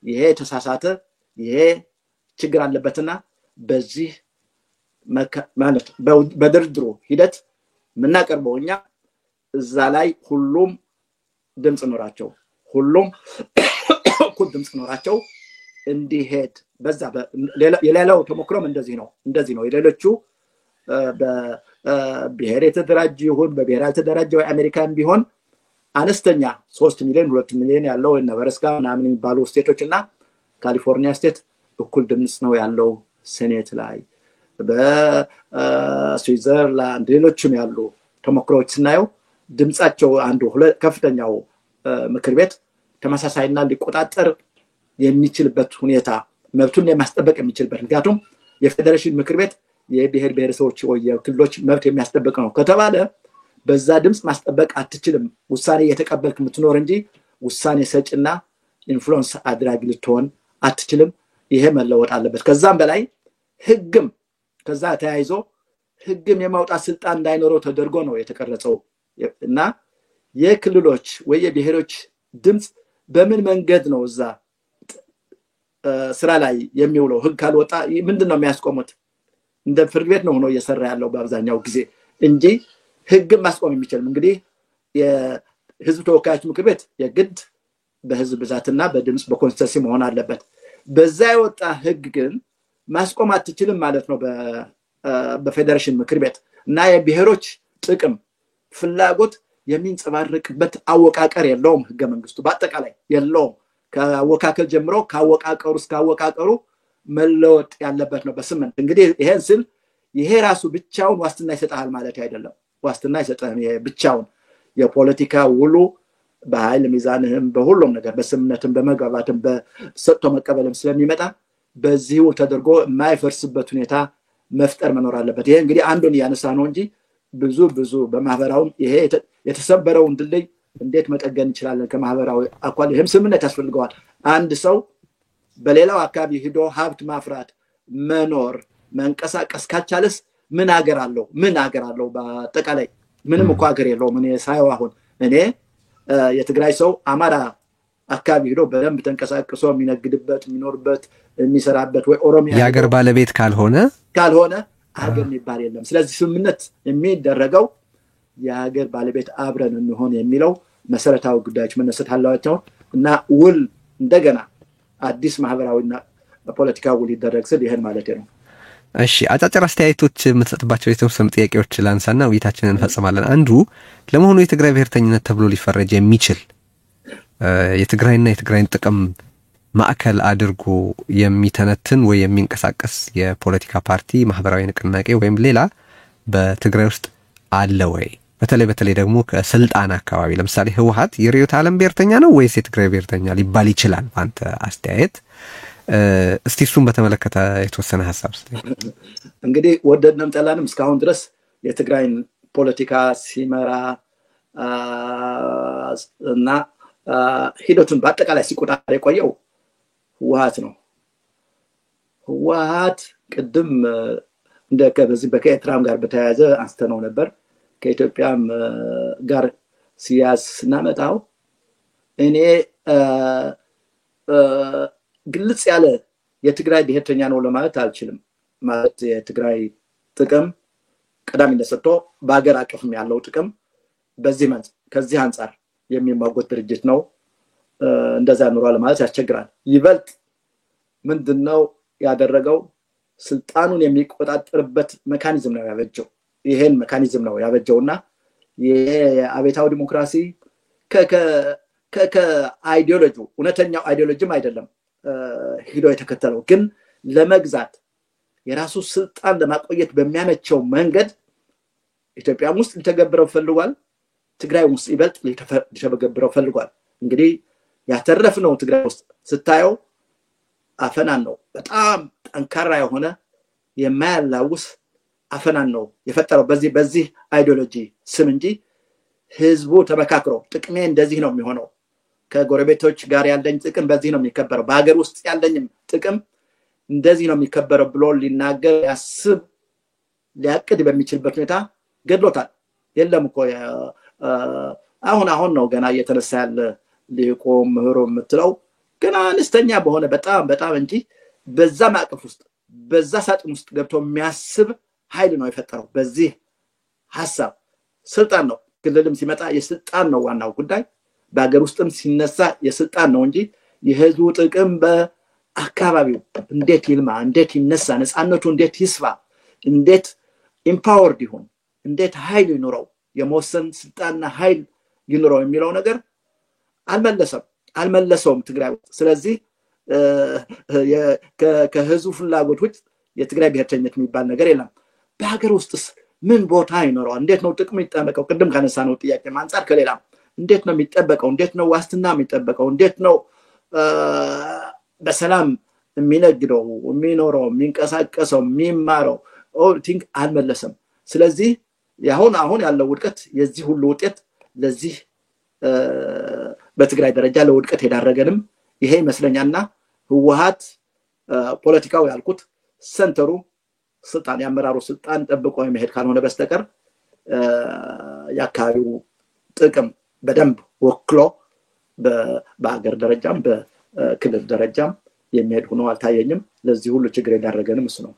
ይሄ ተሳሳተ ይሄ ችግር አለበትና በዚህ ማለት በድርድሩ ሂደት ምናቀርበው እኛ እዛ ላይ ሁሉም ድምጽ ኖራቸው ሁሉም እኩል ድምጽ ኖራቸው እንዲሄድ በዛ የሌላው ተሞክሮም እንደዚህ ነው የሌሎቹ ብሔር የተደራጀ ይሁን በብሔራዊ የተደራጀው አሜሪካን ቢሆን አነስተኛ 3 ሚሊዮን 2 ሚሊዮን ያለው ነበረስካ ምናምን የሚባሉ ስቴቶችና ካሊፎርኒያ ስቴት እኩል ድምጽ ነው ያለው ሴኔት ላይ በስዊዘርላንድ ሌሎችም ያሉ ተሞክሮች ስናየው ድምጻቸው አንዱ ከፍተኛው ምክር ቤት ተመሳሳይና ሊቆጣጠር የሚችልበት ሁኔታ መብቱን የማስጠበቅ የሚችልበት ምክንያቱም የፌደሬሽን ምክር ቤት የብሔር ብሔረሰቦች ወይ የክልሎች መብት የሚያስጠብቅ ነው ከተባለ በዛ ድምጽ ማስጠበቅ አትችልም ውሳኔ የተቀበልክ ምትኖር እንጂ ውሳኔ ሰጭና ኢንፍሉዌንስ አድራጊ ልትሆን አትችልም ይሄ መለወጥ አለበት ከዛም በላይ ህግም ከዛ ተያይዞ ህግም የማውጣት ስልጣን እንዳይኖረው ተደርጎ ነው የተቀረጸው እና የክልሎች ወይ የብሔሮች ድምጽ በምን መንገድ ነው እዛ ስራ ላይ የሚውለው ህግ ካልወጣ ምንድነው የሚያስቆሙት እንደ ፍርድ ቤት ነው ሆኖ እየሰራ ያለው በአብዛኛው ጊዜ እንጂ ህግ ማስቆም የሚችልም እንግዲህ የህዝብ ተወካዮች ምክር ቤት የግድ በህዝብ ብዛትና በድምጽ በኮንስተንሲ መሆን አለበት በዛ የወጣ ህግ ግን ማስቆም አትችልም ማለት ነው በፌደሬሽን ምክር ቤት እና የብሔሮች ጥቅም ፍላጎት የሚንጸባረቅበት አወቃቀር የለውም ህገ መንግስቱ በአጠቃላይ የለውም ከአወቃቀር ጀምሮ ካወቃቀሩ እስከ አወቃቀሩ መለወጥ ያለበት ነው በስምንት እንግዲህ ይሄን ስል ይሄ ራሱ ብቻውን ዋስትና ይሰጣል ማለት አይደለም ዋስትና ይሰጣል ብቻውን የፖለቲካ ውሉ በኃይል ሚዛንህም በሁሉም ነገር በስምነትም በመግባባትም በሰጥቶ መቀበልም ስለሚመጣ በዚሁ ተደርጎ የማይፈርስበት ሁኔታ መፍጠር መኖር አለበት ይሄ እንግዲህ አንዱን ያነሳ ነው እንጂ ብዙ በማህበራው ይሄ የተሰበረው ድልድይ እንዴት መጠገን ይችላል ከማህበራው አቋል ይሄም ስምነት ያስፈልገዋል አንድ ሰው በሌላው አካባቢ ሄዶ ሀብት ማፍራት መኖር መንቀሳቀስ ካቻለስ ምን ሀገር አለው በአጠቃላይ ምንም እኮ ሀገር የለውም ምን ሳይው አሁን እኔ የትግራይ ሰው አማራ አካባቢ ሄዶ በደንብ ተንቀሳቅሶ የሚነግድበት የሚኖርበት የሚሰራበት ወይ ኦሮሚያ የሀገር ባለቤት ካልሆነ ሀገር የሚባል የለም ስለዚህ ስምነት የሚደረገው የሀገር ባለቤት አብረን እንሆን የሚለው መሰረታዊ ጉዳዮች መነሳት አለባቸው እና ውል እንደገና አዲስ ማህበራዊና ፖለቲካዊ ውል ይደረግ ስል ይሄን ማለት ነው እሺ አጫጭር አስተያየቶች የምትሰጥባቸው የተወሰኑ ጥያቄዎች ላንሳና ውይይታችንን እንፈጽማለን አንዱ ለመሆኑ የትግራይ ብሔርተኝነት ተብሎ ሊፈረጅ የሚችል የትግራይና የትግራይን ጥቅም ማዕከል አድርጎ የሚተነትን ወይ የሚንቀሳቀስ የፖለቲካ ፓርቲ ማህበራዊ ንቅናቄ ወይም ሌላ በትግራይ ውስጥ አለ ወይ በተለይ ደግሞ ከስልጣን አካባቢ ለምሳሌ ህወሓት የርዕዮተ ዓለም ብሔርተኛ ነው ወይስ የትግራይ ብሔርተኛ ሊባል ይችላል አንተ አስተያየት እስቲ እሱን በተመለከተ የተወሰነ ሐሳብ እንግዲህ ወደድንም ጠላንም እስካሁን ድረስ የትግራይን ፖለቲካ ሲመራ እና ሂደቱን በአጠቃላይ ሲቆጣጠር የቆየው ህወሓት ነው ህወሓት ቅድም እንደከበዚህ በከኤርትራም ጋር በተያያዘ አንስተነው ነበር ከኢትዮጵያም ጋር ሲያስ እናመጣው እኔ ግልጽ ያለ የትግራይ ብሔርተኛ ነው ለማለት አልችልም ማለት የትግራይ ጥቅም ቀዳሚነት ሰጥቶ በአገር አቀፍም ያለው ጥቅም በዚህ መንጽ ከዚህ አንፃር የሚማጎት ድርጅት ነው እንደዛ ኑሯል ለማለት ያስቸግራል ይበልጥ ምንድነው ያደረገው ስልጣኑን የሚቆጣጠርበት ሜካኒዝም ነው ያበጀው ይሄን ሜካኒዝም ነው ያበጀውና የአቤታው ዲሞክራሲ ከአይዲዮሎጂ እውነተኛው አይዲዮሎጂም አይደለም ሂዶ የተከተለው ግን ለመግዛት የራሱ ስልጣን ለማቆየት በሚያመቸው መንገድ ኢትዮጵያም ውስጥ ሊተገብረው ፈልጓል ትግራይ ውስጥ ይበልጥ ሊተገብረው ፈልጓል እንግዲህ ያተረፍነው ትግራይ ውስጥ ስታየው አፈናን ነው በጣም ጠንካራ የሆነ የማያላውስ አፈናን ነው የፈጠረው በዚህ አይዲዮሎጂ ስም እንጂ ህዝቡ ተመካክሮ ጥቅሜ እንደዚህ ነው የሚሆነው ከጎረቤቶች ጋር ያለኝ ጥቅም በዚህ ነው የሚከበረው በአገር ውስጥ ያለኝም ጥቅም እንደዚህ ነው የሚከበረው ብሎ ሊናገር ያስብ ሊያቅድ በሚችልበት ሁኔታ ገድሎታል የለም እኮ አሁን ነው ገና እየተነሳ ያለ ሊቆም ምህሮ የምትለው ገና አነስተኛ በሆነ በጣም እንጂ በዛ ማዕቀፍ ውስጥ በዛ ሳጥን ውስጥ ገብቶ የሚያስብ ኃይል ነው የፈጠረው በዚህ ሐሳብ ስልጣን ነው ክልልም ሲመጣ የስልጣን ነው ዋናው ጉዳይ በአገር ውስጥም ሲነሳ የስልጣን ነው እንጂ የህዝቡ ጥቅም በአካባቢው እንዴት ይልማ እንዴት ይነሳ ነፃነቱ እንዴት ይስፋ እንዴት ኢምፓወርድ ይሁን እንዴት ኃይል ይኖረው የመወሰን ስልጣንና ኃይል ይኖረው የሚለው ነገር አልመለሰውም ትግራይ። ስለዚህ ከህዝቡ ፍላጎት ውጭ የትግራይ ብሔርተኝነት የሚባል ነገር የለም። በሀገር ውስጥስ ምን ቦታ ይኖረዋል? እንዴት ነው ጥቅሙ የሚጠበቀው? ቅድም ካነሳነው ጥያቄ አንፃር ከሌላ እንዴት ነው የሚጠበቀው? እንዴት ነው ዋስትና የሚጠበቀው? እንዴት ነው በሰላም የሚነግደው የሚኖረው የሚንቀሳቀሰው የሚማረው? ቲንክ አልመለሰም። ስለዚህ አሁን ያለው ውድቀት የዚህ ሁሉ ውጤት ለዚህ በትግራይ ደረጃ ለውድቀት የዳረገንም ይሄ ይመስለኛልና ህወሓት ፖለቲካው ያልኩት ሰንተሩ ስልጣን ያመራሩ ስልጣን ጠብቆ የመሄድ ካልሆነ በስተቀር የአካባቢው ጥቅም በደንብ ወክሎ በአገር ደረጃም በክልል ደረጃም የሚሄድ ሆኖ አልታየኝም። ለዚህ ሁሉ ችግር የዳረገንም እሱ ነው።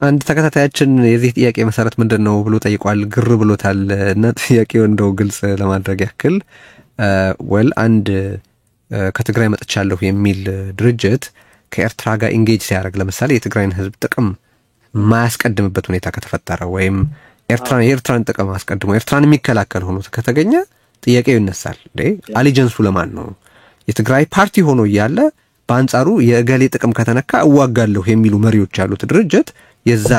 አንድ ተከታታያችን የዚህ ጥያቄ መሰረት ምንድነው ብሎ ጠይቋል። ግር ብሎታል እና ጥያቄው እንደው ግልጽ ለማድረግ ያክል አንድ ከትግራይ መጥቻለሁ የሚል ድርጅት ከኤርትራ ጋር ኢንጌጅ ሲያደርግ ለምሳሌ የትግራይን ህዝብ ጥቅም ማያስቀድምበት ሁኔታ ከተፈጠረ ወይም የኤርትራን ጥቅም አስቀድሞ ኤርትራን የሚከላከል ሆኖ ከተገኘ ጥያቄው ይነሳል። አሊጀንሱ ለማን ነው? የትግራይ ፓርቲ ሆኖ እያለ በአንጻሩ የእገሌ ጥቅም ከተነካ እዋጋለሁ የሚሉ መሪዎች ያሉት ድርጅት ለዛ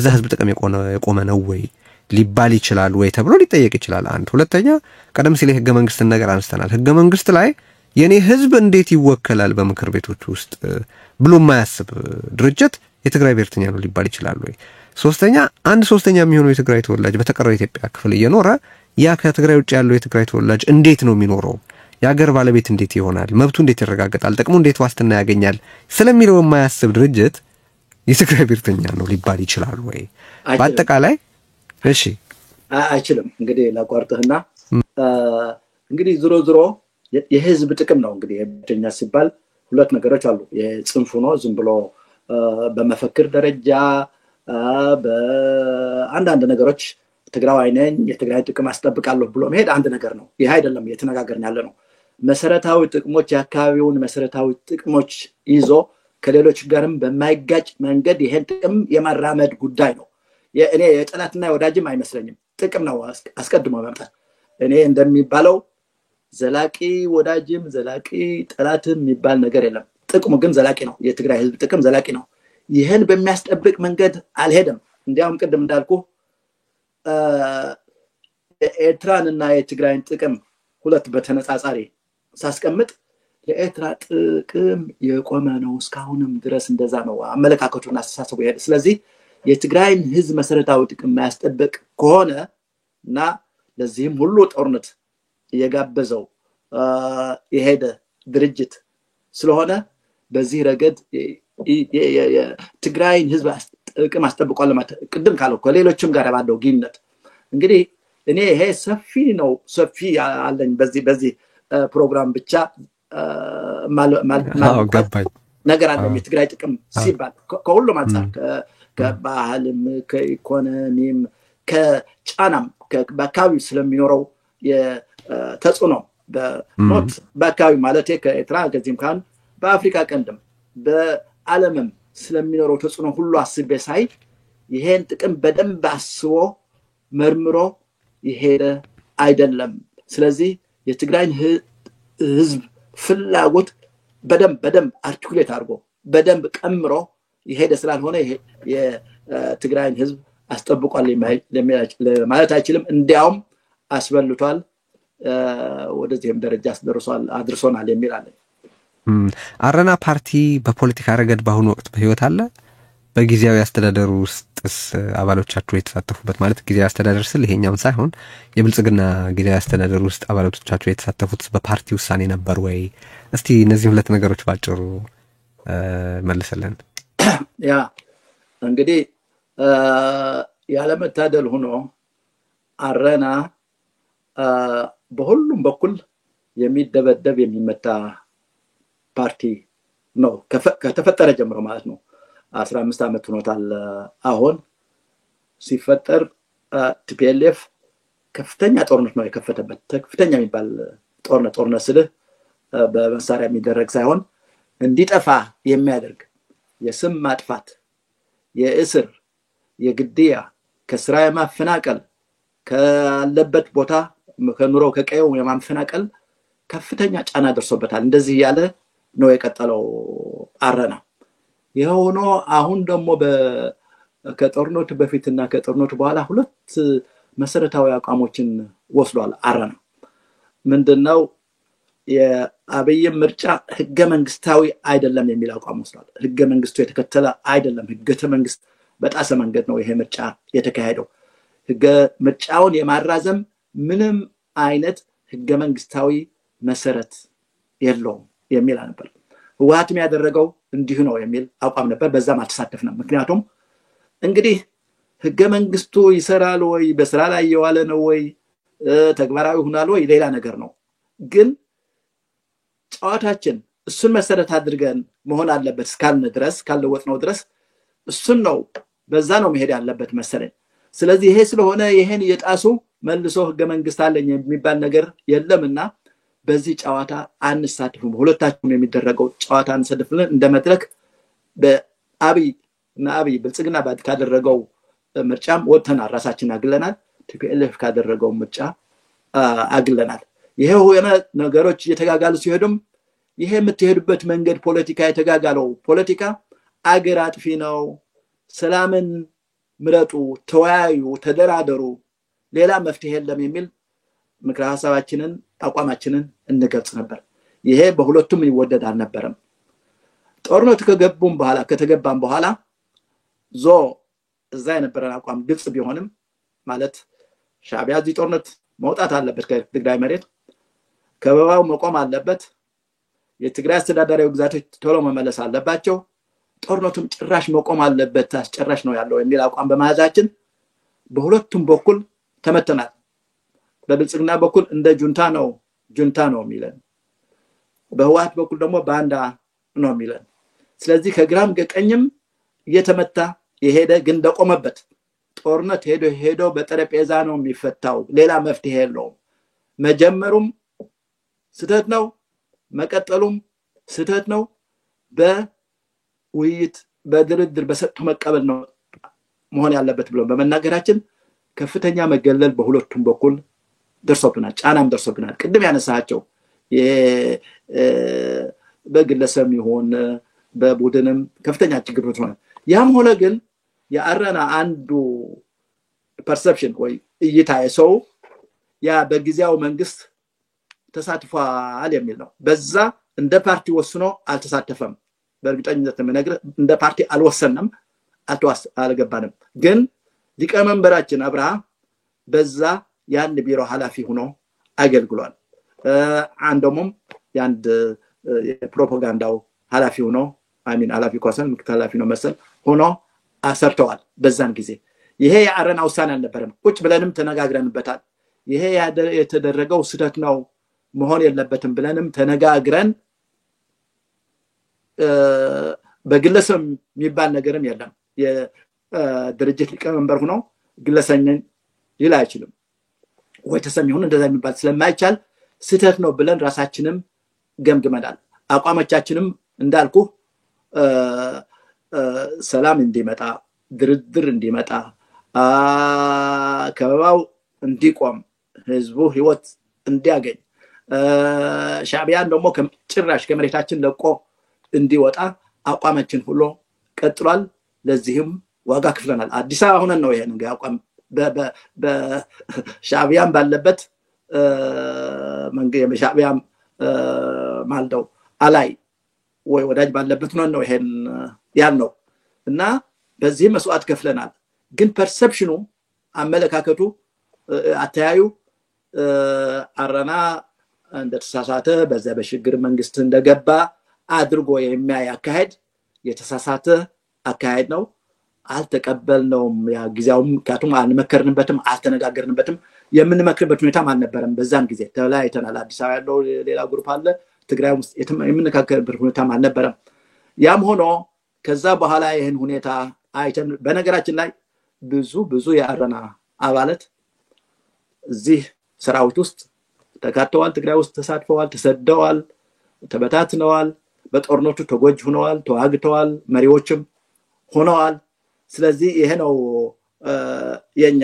ህዝብ ጥቅም የቆመ ነው ወይ ሊባል ይችላል ወይ ተብሎ ሊጠየቅ ይችላል። አንድ ሁለተኛ ቀደም ሲል የህገ መንግስትን ነገር አንስተናል። ህገ መንግስት ላይ የኔ ህዝብ እንዴት ይወከላል በምክር ቤቶች ውስጥ ብሎ የማያስብ ድርጅት የትግራይ ብሔርተኛ ነው ሊባል ይችላል ወይ? ሶስተኛ የሚሆነው የትግራይ ተወላጅ በተቀረው የኢትዮጵያ ክፍል እየኖረ ያ ከትግራይ ውጭ ያለው የትግራይ ተወላጅ እንዴት ነው የሚኖረው? የሀገር ባለቤት እንዴት ይሆናል? መብቱ እንዴት ይረጋገጣል? ጥቅሙ እንዴት ዋስትና ያገኛል? ስለሚለው የማያስብ ድርጅት የትግራይ ብሔርተኛ ነው ሊባል ይችላል ወይ? በአጠቃላይ እሺ አይችልም። እንግዲህ ላቋርጥህና እንግዲህ ዞሮ የህዝብ ጥቅም ነው። እንግዲህ ብሔርተኛ ሲባል ሁለት ነገሮች አሉ። የጽንፉ ነው ዝም ብሎ በመፈክር ደረጃ በአንዳንድ ነገሮች ትግራዋይ ነኝ የትግራይ ጥቅም አስጠብቃለሁ ብሎ መሄድ አንድ ነገር ነው። ይሄ አይደለም እየተነጋገርን ያለ ነው። መሰረታዊ ጥቅሞች የአካባቢውን መሰረታዊ ጥቅሞች ይዞ ከሌሎች ጋርም በማይጋጭ መንገድ ይሄን ጥቅም የማራመድ ጉዳይ ነው። እኔ የጠላትና የወዳጅም አይመስለኝም። ጥቅም ነው አስቀድሞ ማምጣት። እኔ እንደሚባለው ዘላቂ ወዳጅም ዘላቂ ጠላትም የሚባል ነገር የለም። ጥቅሙ ግን ዘላቂ ነው። የትግራይ ህዝብ ጥቅም ዘላቂ ነው። ይሄን በሚያስጠብቅ መንገድ አልሄደም። እንዲያውም ቅድም እንዳልኩ የኤርትራንና የትግራይን ጥቅም ሁለት በተነጻጻሪ ሳስቀምጥ የኤርትራ ጥቅም የቆመ ነው። እስካሁንም ድረስ እንደዛ ነው አመለካከቱና አስተሳሰቡ ይሄድ። ስለዚህ የትግራይን ህዝብ መሰረታዊ ጥቅም ማያስጠብቅ ከሆነ እና ለዚህም ሁሉ ጦርነት የጋበዘው የሄደ ድርጅት ስለሆነ በዚህ ረገድ የትግራይን ህዝብ ጥቅም አስጠብቋል ማለት ቅድም ካለው ከሌሎችም ጋር ባለው ግንኙነት እንግዲህ እኔ ይሄ ሰፊ አለኝ በዚህ ፕሮግራም ብቻ ነገር አለ። የትግራይ ጥቅም ሲባል ከሁሉም አንፃር ከባህልም ከኢኮኖሚም ከጫናም በአካባቢ ስለሚኖረው የተጽዕኖ በአካባቢ ማለት ከኤርትራ ከዚህም ካን በአፍሪካ ቀንድም በዓለምም ስለሚኖረው ተጽዕኖ ሁሉ አስቤ ሳይ ይሄን ጥቅም በደንብ አስቦ መርምሮ ይሄደ አይደለም። ስለዚህ የትግራይን ህዝብ ፍላጎት በደንብ አርቲኩሌት አድርጎ በደንብ ቀምሮ ይሄደ ስላልሆነ የትግራይን ህዝብ አስጠብቋል ማለት አይችልም። እንዲያውም አስበልቷል፣ ወደዚህም ደረጃ አድርሶናል የሚል አለ። አረና ፓርቲ በፖለቲካ ረገድ በአሁኑ ወቅት በህይወት አለ? በጊዜያዊ አስተዳደሩ ውስጥስ አባሎቻችሁ የተሳተፉበት ማለት ጊዜያዊ አስተዳደር ስል ይሄኛውን ሳይሆን የብልጽግና ጊዜያዊ አስተዳደር ውስጥ አባሎቻችሁ የተሳተፉት በፓርቲ ውሳኔ ነበር ወይ? እስቲ እነዚህ ሁለት ነገሮች ባጭሩ መልሰልን። ያ እንግዲህ ያለመታደል ሆኖ አረና በሁሉም በኩል የሚደበደብ የሚመታ ፓርቲ ነው ከተፈጠረ ጀምሮ ማለት ነው። 15 ዓመት ሆኖታል። አሁን ሲፈጠር ቲፒኤልኤፍ ከፍተኛ ጦርነት ነው የከፈተበት። ከፍተኛ የሚባል ጦርነት ስለ በመሳሪያ የሚደረግ ሳይሆን እንዲጠፋ የሚያደርግ የስም ማጥፋት፣ የእስር፣ የግድያ፣ ከስራ የማፈናቀል ካለበት ቦታ ከኑሮ ከቀየው የማፈናቀል ከፍተኛ ጫና ደርሶበታል እንደዚህ ያለ ነው የቀጠለው አረና የሆኖ አሁን ደግሞ ከጦርነቱ በፊትና ከጦርነቱ በኋላ ሁለት መሰረታዊ አቋሞችን ወስዷል አረና ምንድነው የአብይ ምርጫ ህገ መንግስታዊ አይደለም የሚል አቋም ወስዷል ህገ መንግስቱ የተከተለ አይደለም ህገ መንግስት በጣሰ መንገድ ነው ይሄ ምርጫ የተካሄደው ህገ ምርጫውን የማራዘም ምንም አይነት ህገ መንግስታዊ መሰረት የለውም የሚል ነበር ህወሓትም ያደረገው እንዲሁ ነው የሚል አቋም ነበር በዛም አልተሳተፈንም ምክንያቱም እንግዲህ ህገ መንግስቱ ይሰራል ወይ በስራ ላይ የዋለ ነው ወይ ተግባራዊ ሆናል ወይ ሌላ ነገር ነው ግን ጨዋታችን እሱን መሰረት አድርገን መሆን አለበት እስካልን ድረስ ካልወጥነው ድረስ እሱን ነው በዛ ነው መሄድ ያለበት መሰለኝ ስለዚህ ይሄ ስለሆነ ይሄን የጣሱ መልሶ ህገ መንግስት አለኝ የሚባል ነገር የለምና በዚህ ጨዋታ አንሳተፍም ሁለታችንም የሚደረገው ጨዋታ አንሰደፍልን እንደመድረክ በአብይ ብልጽግና ባድ ካደረገው ምርጫም ወጥተናል ራሳችንን አግለናል ቲፒኤልኤፍ ካደረገው ምርጫ አግለናል ይሄው ነገሮች እየተጋጋሉ ሲሄዱም ይሄ የምትሄዱበት መንገድ ፖለቲካ የተጋጋለው ፖለቲካ አገር አጥፊ ነው ሰላምን ምረጡ ተወያዩ ተደራደሩ ሌላ መፍትሄ የለም የሚል ምክረ ሐሳባችንን አቋማችንን እንገልጽ ነበር ይሄ በሁለቱም ይወደድ አልነበረም ጦርነቱ ከተገባም በኋላ እዛ የነበረን አቋም ግልጽ ቢሆንም ማለት ሻዕቢያ እዚህ ጦርነት መውጣት አለበት ከትግራይ መሬት ከበባው መቆም አለበት የትግራይ አስተዳዳሪው ግዛቶች ቶሎ መመለስ አለባቸው ጦርነቱም ጭራሽ መቆም አለበት አስጨራሽ ነው ያለው የሚል አቋም በመያዛችን በሁለቱም በኩል ተመተናል በብልጽግና በኩል እንደ ጁንታ ነው የሚለን በህወሓት በኩል ደግሞ ባንዳ ነው የሚለን ስለዚህ ከግራም ከቀኝም እየተመታ የሄደ ግን በቆመበት ጦርነት ሄዶ በጠረጴዛ ነው የሚፈታው ሌላ መፍትሄ የለውም መጀመሩም ስተት ነው መቀጠሉም ስተት ነው በውይይት በድርድር በሰጥቶ መቀበል ነው መሆን ያለበት ብሎ በመናገራችን ከፍተኛ መገለል በሁለቱም በኩል ደርሶብናል ጫናም ደርሶብናል ቅድም ያነሳቸው በግለሰብ ይሆን በቡድንም ከፍተኛ ችግሮች ነው ያም ሆነ ግን የአረና አንዱ ፐርሰፕሽን ወይ እይታ የሰው ያ በጊዜያው መንግስት ተሳትፏል የሚል ነው በዛ እንደ ፓርቲ ወስኖ አልተሳተፈም በእርግጠኝነት ምንነግር እንደ ፓርቲ አልወሰነም አልገባንም ግን ሊቀመንበራችን አብርሃ በዛ ያን ቢሮ ኃላፊ ሆኖ አገልግሏል አንደሞም ያንድ የፕሮፓጋንዳው ኃላፊ ሆኖ ኃላፊ ኮሰን ምክትል ኃላፊ ነው መሰል ሆኖ አሰርተዋል በዛን ጊዜ ይሄ የአረና ውሳኔ አልነበረም ቁጭ ብለንም ተነጋግረንበታል ይሄ የተደረገው ስተት ነው መሆን የለበትም ብለንም ተነጋግረን በግለሰብ የሚባል ነገርም የለም የድርጅት ሊቀመንበር ሆኖ ግለሰብን ሊል አይችልም ወይ ተሰሚሁን እንደዛ የሚባል ስለማይቻል ስተት ነው ብለን ራሳችንም ገምግመናል አቋማችንም እንዳልኩ ሰላም እንዲመጣ ድርድር እንዲመጣ ከበባው እንዲቆም ህዝቡ ህይወት እንዲያገኝ ሻዕቢያን ደግሞ ጭራሽ ከመሬታችን ለቆ እንዲወጣ አቋማችን ሁሉ ቀጥሏል ለዚህም ዋጋ ከፍለናል አዲስ አበባ ሆነን ነው ይሄን አቋም በሻዕቢያን ባለበት መንገ የሻዕቢያን ማልደው አላይ ወይ ወዳጅ ባለበት ነው ይሄን ያልነው እና በዚህ መስዋዕት ከፍለናል ግን ፐርሰፕሽኑ አመለካከቱ አተያዩ አረና እንደተሳሳተ በዛ በሽግግር መንግስት እንደገባ አድርጎ የሚያይ አካሄድ የተሳሳተ አካሄድ ነው አልተቀበልነውም ያ ጊዜውም ካቱም አንመከርንበትም አልተነጋገርንበትም የምንመክርበት ሁኔታም አልነበረም በዛን ጊዜ ተላይተናል አዲስ አበባ ያለው ሌላ ግሩፕ አለ ትግራይ ውስጥ የምንነጋገርበት ሁኔታም አልነበረም ያም ሆኖ ከዛ በኋላ ይሄን ሁኔታ አይተን በነገራችን ላይ ብዙ የአረና አባላት እዚህ ሰራዊት ውስጥ ተካተዋል ትግራይ ውስጥ ተሳትፈዋል ተሰደዋል ተበታትነዋል በጦርነቱ ተጎጅ ሆነዋል ተዋግተዋል መሪዎችም ሆነዋል ስለዚህ ይሄ ነው የኛ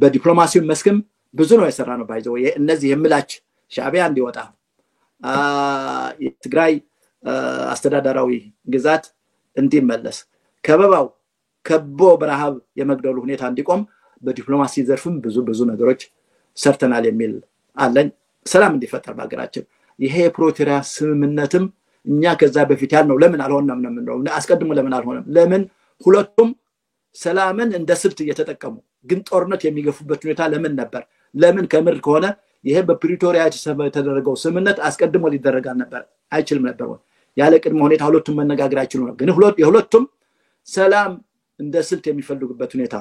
በዲፕሎማሲው መስክም ብዙ ነው የሰራነው ባይዘው እነዚህ የምላች ሻዕቢያ እንዲወጣ የትግራይ አስተዳደራዊ ግዛት እንዲመለስ ከበባው ከቦ በረሃብ የመግደሉ ሁኔታ እንዲቆም በዲፕሎማሲ ዘርፍም ብዙ ነገሮች ሰርተናል የሚል አለኝ ሰላም እንዲፈጠር በአገራችን ይሄ የፕሪቶሪያ ስምምነትም እኛ ከዛ በፊት ያልነው ለምን አልሆነም ነው አስቀድሞ ለምን አልሆነም ለምን ሁለቱም ሰላምን እንደ ስልት እየተጠቀሙ ግን ጦርነት የሚገፉበት ሁኔታ ለምን ነበር ለምን ከምር ከሆነ ይሄ በፕሪቶሪያ የተደረገው ስምምነት አስቀድሞ ሊደረግ ነበር አይችልም ነበር ያለ ቅድመ ሁኔታ ሁለቱም መነጋገር አይችሉ ነው ግን የሁለቱም ሰላም እንደ ስልት የሚፈልጉበት ሁኔታ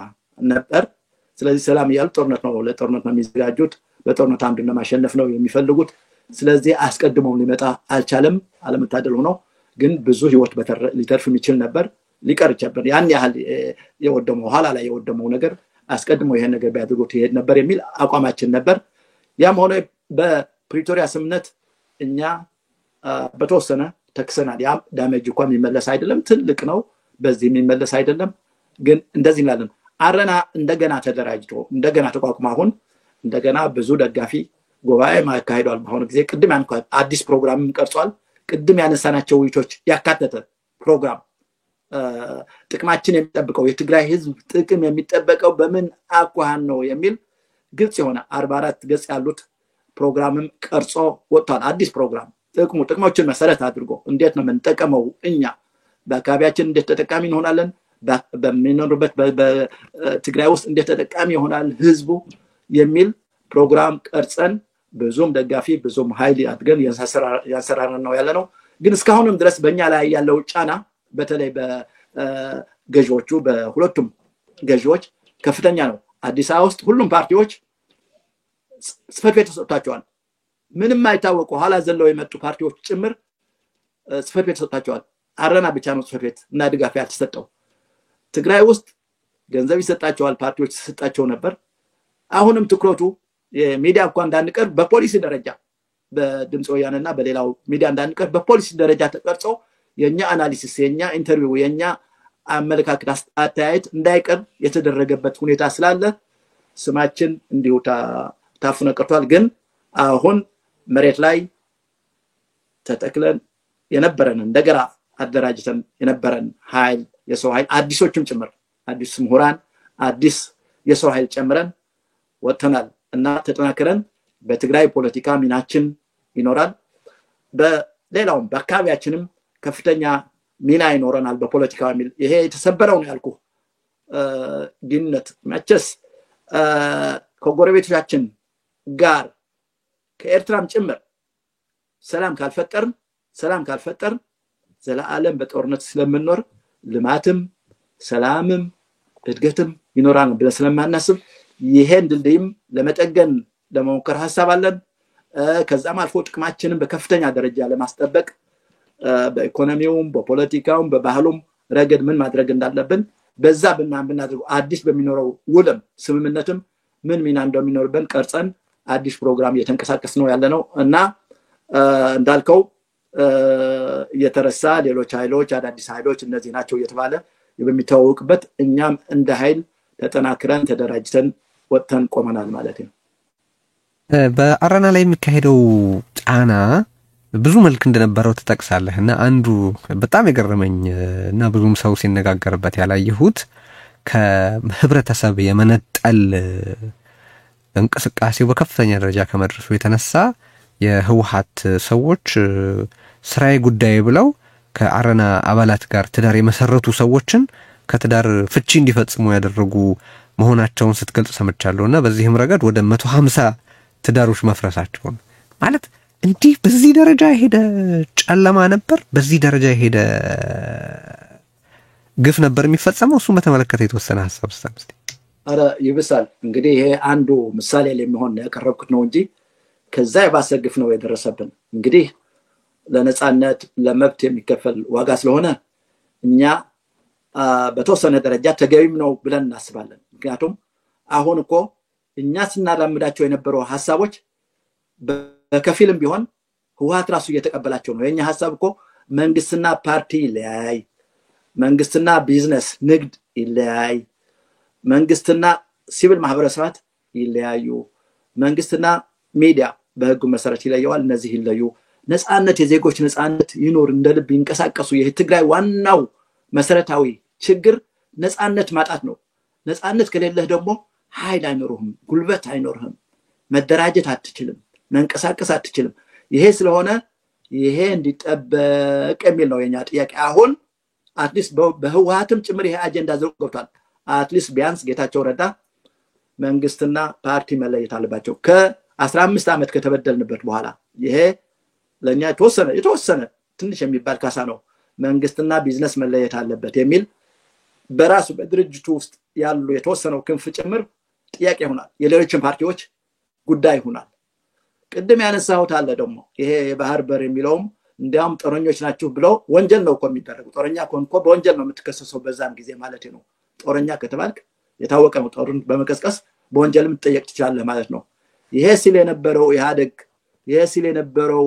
ነበር ስለዚህ ሰላም ያል ጦርነት ነው ለጦርነት ነው የሚዘጋጁት በጦርነት አንዱን ለማሸነፍ ነው የሚፈልጉት ስለዚህ አስቀድሞ ሊመጣ አልቻለም አለመታደል ሆኖ ግን ብዙ ህይወት ሊተርፍ የሚችል ነበር ሊቀር ይችላል ያን ያህል የወደመው ኋላ ላይ የወደመው ነገር አስቀድሞ ይሄ ነገር ቢያድርጉት ይሄድ ነበር የሚል አቋማችን ነበር ያም ሆነ በፕሪቶሪያ ስምምነት እኛ በተወሰነ ተክሰናል ያም ዳሜጅ እንኳን የሚመለስ አይደለም ትልቅ ነው በዚህ የሚመለስ አይደለም ግን እንደዚህ እንላለን አረና እንደገና ተደራጅቶ እንደገና ተቋቁሞ አሁን እንደገና ብዙ ደጋፊ ጉባኤ ማካሄዷል በአሁኑ ጊዜ ቅድም ያንኳት አዲስ ፕሮግራም ቀርጿል ቅድም ያነሳናቸው ውይይቶች ያካተተ ፕሮግራም ጥቅማችን የሚጠብቀው የትግራይ ህዝብ ጥቅም የሚጠበቀው በምን አቋሃን ነው የሚል ግልጽ የሆነ 44 ገጽ ያሉት ፕሮግራምም ቀርጾ ወጥቷል አዲስ ፕሮግራም ጥቅሞችን መሰረት አድርጎ እንዴት ነው የምንጠቀመው እኛ በአካባቢያችን እንዴት ተጠቃሚ እንሆናለን በሚኖርበት በትግራይ ውስጥ እንዴት ተጠቃሚ ይሆናል ህዝቡ የሚል ፕሮግራም ቀርጸን ብዙም ደጋፊ ብዙም ኃይል አድርገን ያንሰራራን ነው ያለነው ግን እስካሁንም ድረስ በእኛ ላይ ያለው ጫና በተለይ በገዢዎቹ በሁለቱም ገዢዎች ከፍተኛ ነው አዲስ አበባ ውስጥ ሁሉም ፓርቲዎች ጽፈት ቤት ተሰጥቷቸዋል ምንም አይታወቁ ኋላ ዘለው የመጡ ፓርቲዎች ጭምር ጽፈት ቤት ተሰጥቷቸዋል አረና ብቻ ነው ጽፈት ቤት እና ድጋፍ ያልተሰጠው ትግራይ ውስጥ ገንዘብ ይሰጣቸዋል ፓርቲዎች ተሰጣቸው ነበር አሁንም ትኩረቱ የሚዲያ እንኳን እንዳንቀር በፖሊሲ ደረጃ በድምጽ ወያነና በሌላው ሚዲያ እንዳንቀር በፖሊሲ ደረጃ ተቀርጾ የኛ አናሊሲስ የኛ ኢንተርቪው የኛ አመለካከት አስተያየት እንዳይቀር የተደረገበት ሁኔታ ስላለ ስማችን እንዲሁ ታፍነ ቀርቷል ግን አሁን መሬት ላይ ተተክለን የነበረን እንደገና አደራጅተን የነበረን ኃይል የሰው ኃይል አዲሶችም ጭምር አዲስ ምሁራን አዲስ የሰው ኃይል ጨምረን ወጥተናል እና ተጠናክረን በትግራይ ፖለቲካ ሚናችን ይኖራል በሌላው በአካባቢያችንም ከፍተኛ ሚና ይኖረናል በፖለቲካው ሚል ይሄ የተሰበረው ነው ያልኩ ግንኙነት መቸስ ከጎረቤቶቻችን ጋር ከኤርትራም ጭምር ሰላም ካልፈጠርን ዘላለም በጦርነት ስለምንኖር ልማትም ሰላምም እድገትም ይኖራል ብለን ስለማናስብ ይሄን ድልድይም ለመጠገን ለመሞከር ሐሳብ አለን ከዛም አልፎ ጥቅማችንን በከፍተኛ ደረጃ ለማስጠበቅ በኢኮኖሚውም በፖለቲካውም በባህሉም ረገድ ምን ማድረግ እንዳለብን በዛ ብናደርግ አዲስ በሚኖረው ውልም ስምምነትም ምን ሚና እንደሚኖርብን ቀርጸን አዲስ ፕሮግራም እየተንቀሳቀስ ነው ያለነው እና እንዳልከው የተረሳ ሌሎች ኃይሎች አዳዲስ ኃይሎች እነዚህ ናቸው እየተባለ በሚታወቅበት እኛም እንደ ኃይል ተጠናክረን ተደራጅተን ወጥተን ቆመናል ማለት ነው በአረና ላይ የሚካሄደው ጫና ብዙ መልክ እንደነበረው ተጠቅሳለህ እና አንዱ በጣም የገረመኝ እና ብዙም ሰው ሲነጋገርበት ያላየሁት ከህብረተሰብ የመነጠል እንቅስቃሴው በከፍተኛ ደረጃ ከመድረሱ የተነሳ የህወሓት ሰዎች ስራዬ ጉዳይ ብለው ከአረና አባላት ጋር ትዳር የመሰረቱ ሰዎችን ከትዳር ፍቺ እንዲፈጽሙ ያደረጉ መሆናቸውን ስትገልጽ ሰምቻለሁና በዚህም ረገድ ወደ 150 ትዳሮች መፍረሳቸውን ማለት እንዲህ በዚህ ደረጃ ሄደ ጨለማ ነበር በዚህ ደረጃ ሄደ ግፍ ነበር የሚፈጸመው እሱ በተመለከተ የተወሰነ ሐሳብ ስታምስቲ አረ ይብሳል እንግዲህ ይሄ አንዱ ምሳሌ ለሚሆን ያቀረብኩት ነው እንጂ ከዛ የባሰ ግፍ ነው የደረሰብን እንግዲህ ለነጻነት ለመብት የሚከፈል ዋጋ ስለሆነ እኛ በተወሰነ ደረጃ ተገቢም ነው ብለን እናስባለን ምክንያቱም አሁን እኮ እኛ ስናራምዳቸው የነበረው ሐሳቦች በከፊልም ቢሆን ህወሓት ራሱ እየተቀበላቸው ነው የኛ ሐሳብ እኮ መንግስትና ፓርቲ ይለያይ መንግስትና ቢዝነስ ንግድ ይለያይ መንግስትና ሲቪል ማህበረሰባት ይለያዩ መንግስትና ሚዲያ በህጉ መሰረት ይለያዋል እነዚህ ይለዩ ነፃነት የዜጎች ነፃነት ይኖር እንደልብ ይንቀሳቀሱ የትግራይ ዋናው መሰረታዊ ችግር ነፃነት ማጣት ነው ነፃነት ከሌለህ ደግሞ ኃይል አይኖርህም ጉልበት አይኖርህም መደራጀት አትችልም መንቀሳቀስ አትችልም ይሄ ስለሆነ ይሄ እንዲጠበቅ የሚል ነው የኛ ጥያቄ አሁን አትሊስት በህወሓትም ጭምር ይሄ አጀንዳ ዘርግቷል አትሊስት ቢያንስ ጌታቸው ረዳ መንግስትና ፓርቲ መለየት አለባቸው ከ15 አመት ከተበደልንበት በኋላ ይሄ ለኛ የተወሰነ ትንሽ የሚባል ካሳ ነው መንግስትና ቢዝነስ መለየት አለበት የሚል በራሱ በድርጅቱ ውስጥ ያሉ የተወሰነው ክንፍ ጭምር ጥያቄ ይሆናል የሌሎችን ፓርቲዎች ጉዳይ ይሆናል ቅድም ያነሳሁት አለ ደግሞ ይሄ የባህር በር የሚለውም እንዲያውም ጦረኞች ናችሁ ብለው ወንጀል ነው እኮ የሚደረገው ጦረኛ ኮንኮ በወንጀል ነው የምትከሰሰው በዛም ጊዜ ማለት ነው ጦረኛ ከተባልክ የታወቀ ነው ጦርን በመቀስቀስ በወንጀልም ተጠየቅ ትችላለህ ማለት ነው ይሄ ሲል የነበረው ኢህአዴግ ይሄ ሲል የነበረው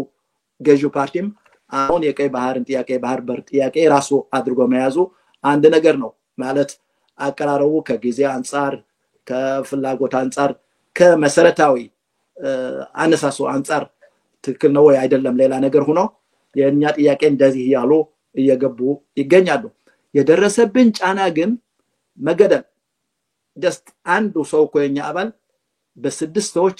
ገዢው ፓርቲም አሁን የቀይ ባህርን ጥያቄ ባህር በር ጥያቄ ራሱ አድርጎ መያዙ አንድ ነገር ነው ማለት አቀራረቡ ከጊዜ አንፃር ከፍላጎት አንፃር ከመሰረታዊ አነሳሱ አንፃር ትክክል ነው ወይ አይደለም ሌላ ነገር ሆኖ የኛ ጥያቄ እንደዚህ ያሉ እየገቡ ይገኛሉ የደረሰብን ጫና ግን መገደል just አንዱ ሰው ኮኛ አባል በስድስት ሰዎች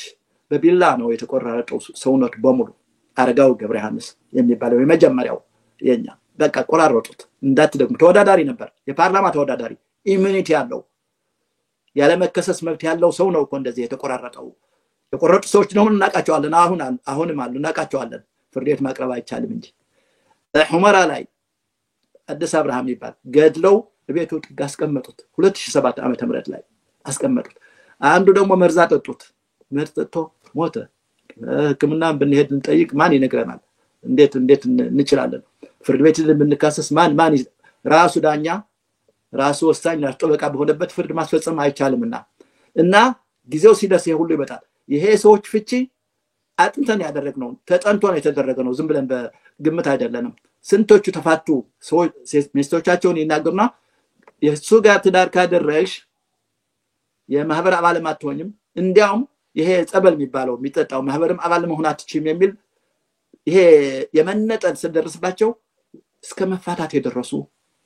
በቢላ ነው የተቆራረጠው ሰውነት በሙሉ አረጋው ገብረሃንስ የሚባለው የመጀመሪያው የኛ በቃ ቆራረጡት እንዳትደግሙ ተወዳዳሪ ነበር የፓርላማ ተወዳዳሪ ኢሚኒቲ ያለው ያለ መከሰስ መብት ያለው ሰው ነው እኮ እንደዚህ የተቆራረጠው የቆረጡ ሰዎች ነው እናቃቸዋለን አሁንም አሉ እናቃቸዋለን ፍርድ ቤት ማቅረብ አይቻልም እንጂ ሁመራ ላይ አዲስ አብርሃም ይባል ገድለው ቤቱ አስቀመጡት 2007 ዓመተ ምህረት ላይ አስቀመጡት አንዱ ደግሞ መርዛ ጠጡት መርጠቶ ሞተ ህክምና ብንሄድ እንጠይቅ ማን ይነግረናል እንዴት እንችላለን ፍርድ ቤት ብንካሰስ ማን ራሱ ዳኛ ራሱ ወሳኝ አጥበቃ በሆነበት ፍርድ ማስፈጸም አይቻልምና እና ጊዜው ሲደርስ ሁሉ ይመጣል ይሄ ሰዎች ፍቺ አጥንተን ያደረግነው ተጠንቶ ነው የተደረገ ነው ዝም ብለን በግምት አይደለንም ስንቶቹ ተፋቱ ሰዎች ሚስቶቻቸውን ይናገሩና የሱ ጋር ትዳር ካደረግሽ የማህበር አባል ማትሆኝም እንዲያውም ይሄ ጸበል የሚባለው የሚጠጣው ማህበርም አባል መሆን አትችልም የሚል ይሄ የመነጠል ስለደረስባቸው እስከ መፋታት የደረሱ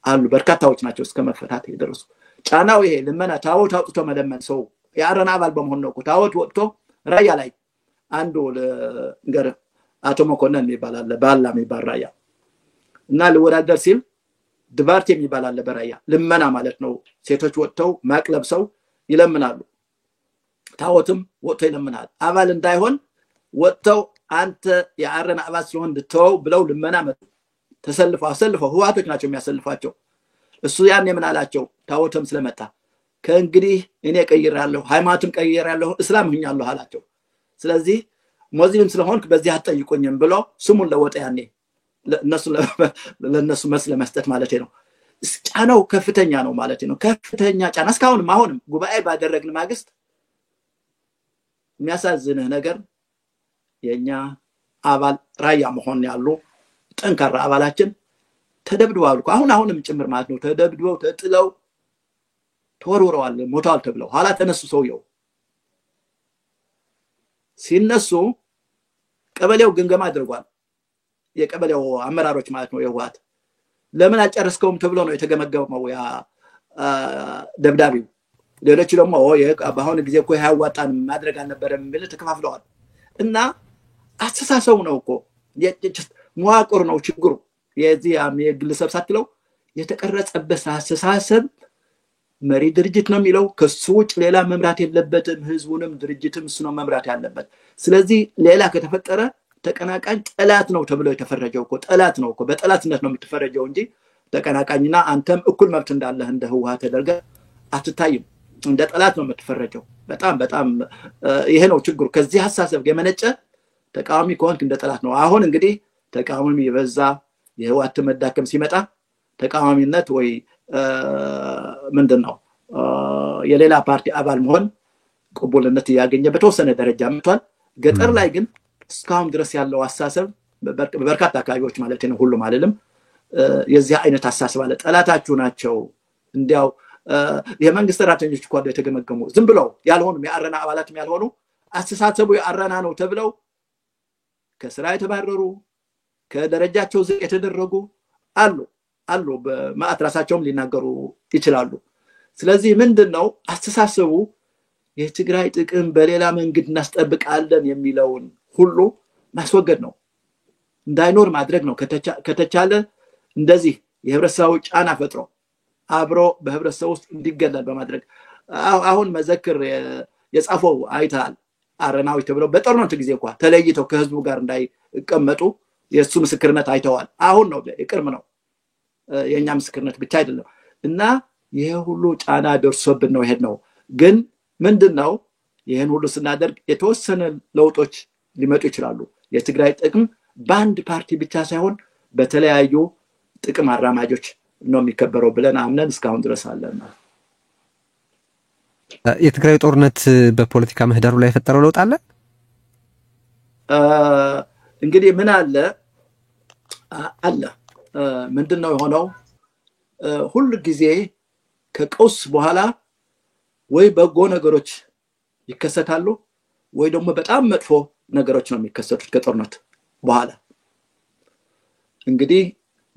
አሉ በርካታዎች ናቸው እስከ መፋታት የደረሱ ጫናው ይሄ ለመና ታወት አውጥቶ መለመን ሰው ያረና አባል በመሆን ነው ታወት ወጥቶ ራያ ላይ አንዱ ለንገር አቶ መኮንን ይባላል ባላ የሚባል ራያ እና ለወዳደር ሲል ድባርት የሚባል አለ በራያ ለመና ማለት ነው ሴቶች ወጥተው ማቅለብ ሰው ይለምናሉ ታወትም ወጥቶ ይለምናል አባል እንዳይሆን ወጥተው አንተ ያረና አባል ሲሆን ድተው ብለው ለመና መጡ ተሰልፈው ህዋቶች ናቸው የሚያሰልፋቸው እሱ ያን የምናላቸው ታወትም ስለመጣ ከእንግዲህ እኔ ቀይራለሁ ሃይማኖትም ቀይራለሁ እስላም ሆኛለሁ አላቸው ስለዚህ ሙስሊም ስለሆንክ በዚህ አትጠይቁኝም ብሎ ስሙን ለወጣ ያኔ ለነሱ መስለ መስጠት ማለት ነው ጫናው ከፍተኛ ነው ማለት ነው ከፍተኛ ጫና እስካሁንም አሁንም ጉባኤ ባደረግን ማግስት የሚያሳዝንህ ነገር የኛ አባል ራያ መሆን ያሉ ጠንካራ አባላችን ተደብድበዋል አሁንም ጭምር ማለት ነው ተደብድበው ተጥለው ተወርውረዋል ሞታል ተብለው ኋላ ተነሱ ሰውየው ሲነሱ ቀበሌው ግንገማ አድርጓል የቀበሌው አመራሮች ማለት ነው የዋት ለምን አጨረስከውም ተብሎ ነው የተገመገመው ያ ደብዳቤው ሌሎች ደግሞ በአሁን ጊዜ እኮ ያዋጣን ማድረግ አልነበረም ቢል ተከፋፍለዋል እና አስተሳሰቡ ነው እኮ መዋቅር ነው ችግሩ የዚህ የግለሰብ ሳትለው የተቀረጸበት አስተሳሰብ መሪ ድርጅት ነው የሚለው ከሱ ውጭ ሌላ መምራት የለበትም ህዝቡንም ድርጅትም እሱ ነው መምራት ያለበት ስለዚህ ሌላ ከተፈጠረ ተቀናቃኝ ጠላት ነው ተብሎ የተፈረጀው እኮ ጠላት ነው እኮ በጠላትነት ነው የምትፈረጀው እንጂ ተቀናቃኝና አንተም እኩል መብት እንዳለህ እንደ ህወሓት ተደርገ አትታይም እንደ ጠላት ነው የምትፈረጀው በጣም ይሄ ነው ችግሩ ከዚህ ሐሳብ የመነጨ ተቃዋሚ ኮንክ እንደ ጠላት ነው አሁን እንግዲህ ተቃዋሚ የበዛ የህወሓት መዳከም ሲመጣ ተቃዋሚነት ወይ ምንድነው የሌላ ፓርቲ አባል መሆን ቅቡልነት ያገኘ በተወሰነ ደረጃ መጥቷል ገጠር ላይ ግን እስካሁን ድረስ ያለው አሳሰብ በበርካታ አካባቢዎች ማለት ነው ሁሉ ማለትም የዚህ አይነት አሳሰብ አለ ጠላታችሁ ናቸው እንዲያው የመንግስት ሰራተኞች እኮ የተገመገሙ ዝም ብለው ያልሆኑ የአረና አባላትም ያልሆኑ አስተሳሰቡ የአረና ነው ተብለው ከስራ የተባረሩ ከደረጃቸው ዝቅ የተደረጉ አሉ በማዕት ራሳቸውም ሊናገሩ ይችላሉ። ስለዚህ ምንድነው አስተሳሰቡ የትግራይ ጥቅም በሌላ መንገድ እናስጠብቃለን የሚለውን ሁሉ ማስወገድ ነው፣ እንዳይኖር ማድረግ ነው። ከተቻለ እንደዚህ የህብረተሰቡ ጫና ፈጥሮ አብሮ በህብረተሰቡ ውስጥ እንዲገለል በማድረግ አሁን መዘክር የጻፈው አይታል አረናዊ ተብለው በጦርነቱ ጊዜ እንኳን ተለይተው ከህዝቡ ጋር እንዳይቀመጡ የሱ ምስክርነት አይተዋል። አሁን ነው ይቅርም ነው የኛ ምስክርነት ብቻ አይደለም። እና ይሄ ሁሉ ጫና ደርሶብን ነው ሄድነው። ግን ምንድነው ይሄን ሁሉ ስናደርግ የተወሰነ ለውጦች ሊመጡ ይችላሉ። የትግራይ ጥቅም በአንድ ፓርቲ ብቻ ሳይሆን በተለያዩ ጥቅም አራማጆች ነው የሚከበረው ብለን አምነን እስካሁን ድረስ አለን። የትግራይ ጦርነት በፖለቲካ ምህዳሩ ላይ የፈጠረው ለውጥ አለ? እንግዲህ ምን አለ ምንድነው የሆነው? ሁሉ ጊዜ ከቀውስ በኋላ ወይ በጎ ነገሮች ይከሰታሉ ወይ ደግሞ በጣም መጥፎ ነገሮች ነው የሚከሰቱት ከጦርነት በኋላ። እንግዲህ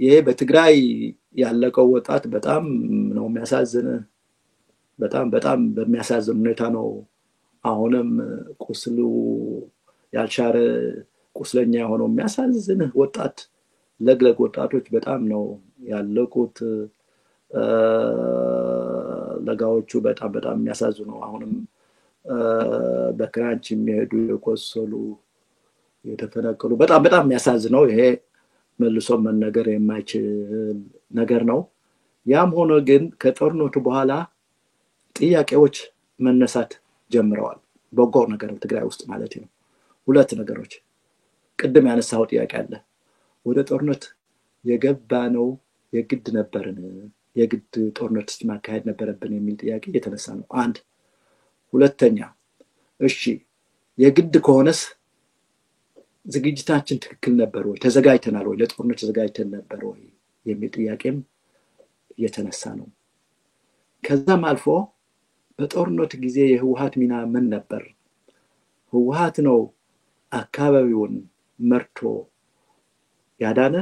ይሄ በትግራይ ያለቀው ወጣት በጣም ነው የሚያሳዝን። በጣም በሚያሳዝን ሁኔታ ነው አሁንም ቁስሉ ያልሻረ ቁስለኛ የሆነው የሚያሳዝን ወጣት ለግለግ ወጣቶች በጣም ነው ያለቁት። ለጋዎቹ በጣም የሚያሳዝኑ አሁንም በክራንች የሚሄዱ የቆሰሉ የተፈነቀሉ በጣም የሚያሳዝነው ይሄ መልሶ መነገር የማይችል ነገር ነው። ያም ሆኖ ግን ከጦርነቱ በኋላ ጥያቄዎች መነሳት ጀምረዋል። በጎ ነገር ትግራይ ውስጥ ማለት ነው። ሁለት ነገሮች ቅድም ያነሳው ጥያቄ አለ። ወደ ጦርነት የገባነው የግድ ነበርን፣ የግድ ጦርነት ማካሄድ ነበረብን የሚል ጥያቄ የተነሳ ነው። አንድ ሁለተኛ እሺ የግድ ከሆነስ ዝግጅታችን ትክክል ነበር ወይ? ተዘጋጅተናል ወይ? ለጦርነት ተዘጋጅተን ነበር ወይ የሚል ጥያቄም የተነሳ ነው። ከዛም አልፎ በጦርነት ጊዜ የህወሓት ሚና ምን ነበር? ህወሓት ነው አካባቢውን መርቶ ያዳነ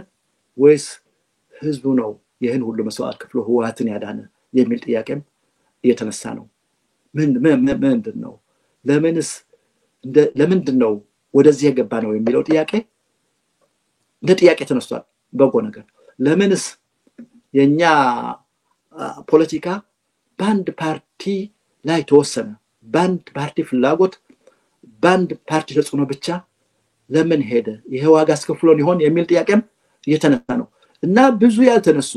ወይስ ህዝቡ ነው ይህን ሁሉ መስዋዕት ከፍሎ ህወሓትን ያዳነ የሚል ጥያቄም የተነሳ ነው። ምንድነው ለምንድነው ወደዚህ የገባ ነው የሚለው ጥያቄ እንደ ጥያቄ ተነስቷል። በጎ ነገር ለምንስ የኛ ፖለቲካ ባንድ ፓርቲ ላይ ተወሰነ? ባንድ ፓርቲ ፍላጎት ባንድ ፓርቲ ተጽዕኖ ብቻ ለምን ሄደ? ይሄ ዋጋ አስከፍሎን ይሆን የሚል ጥያቄም እየተነሳ ነው። እና ብዙ ያልተነሱ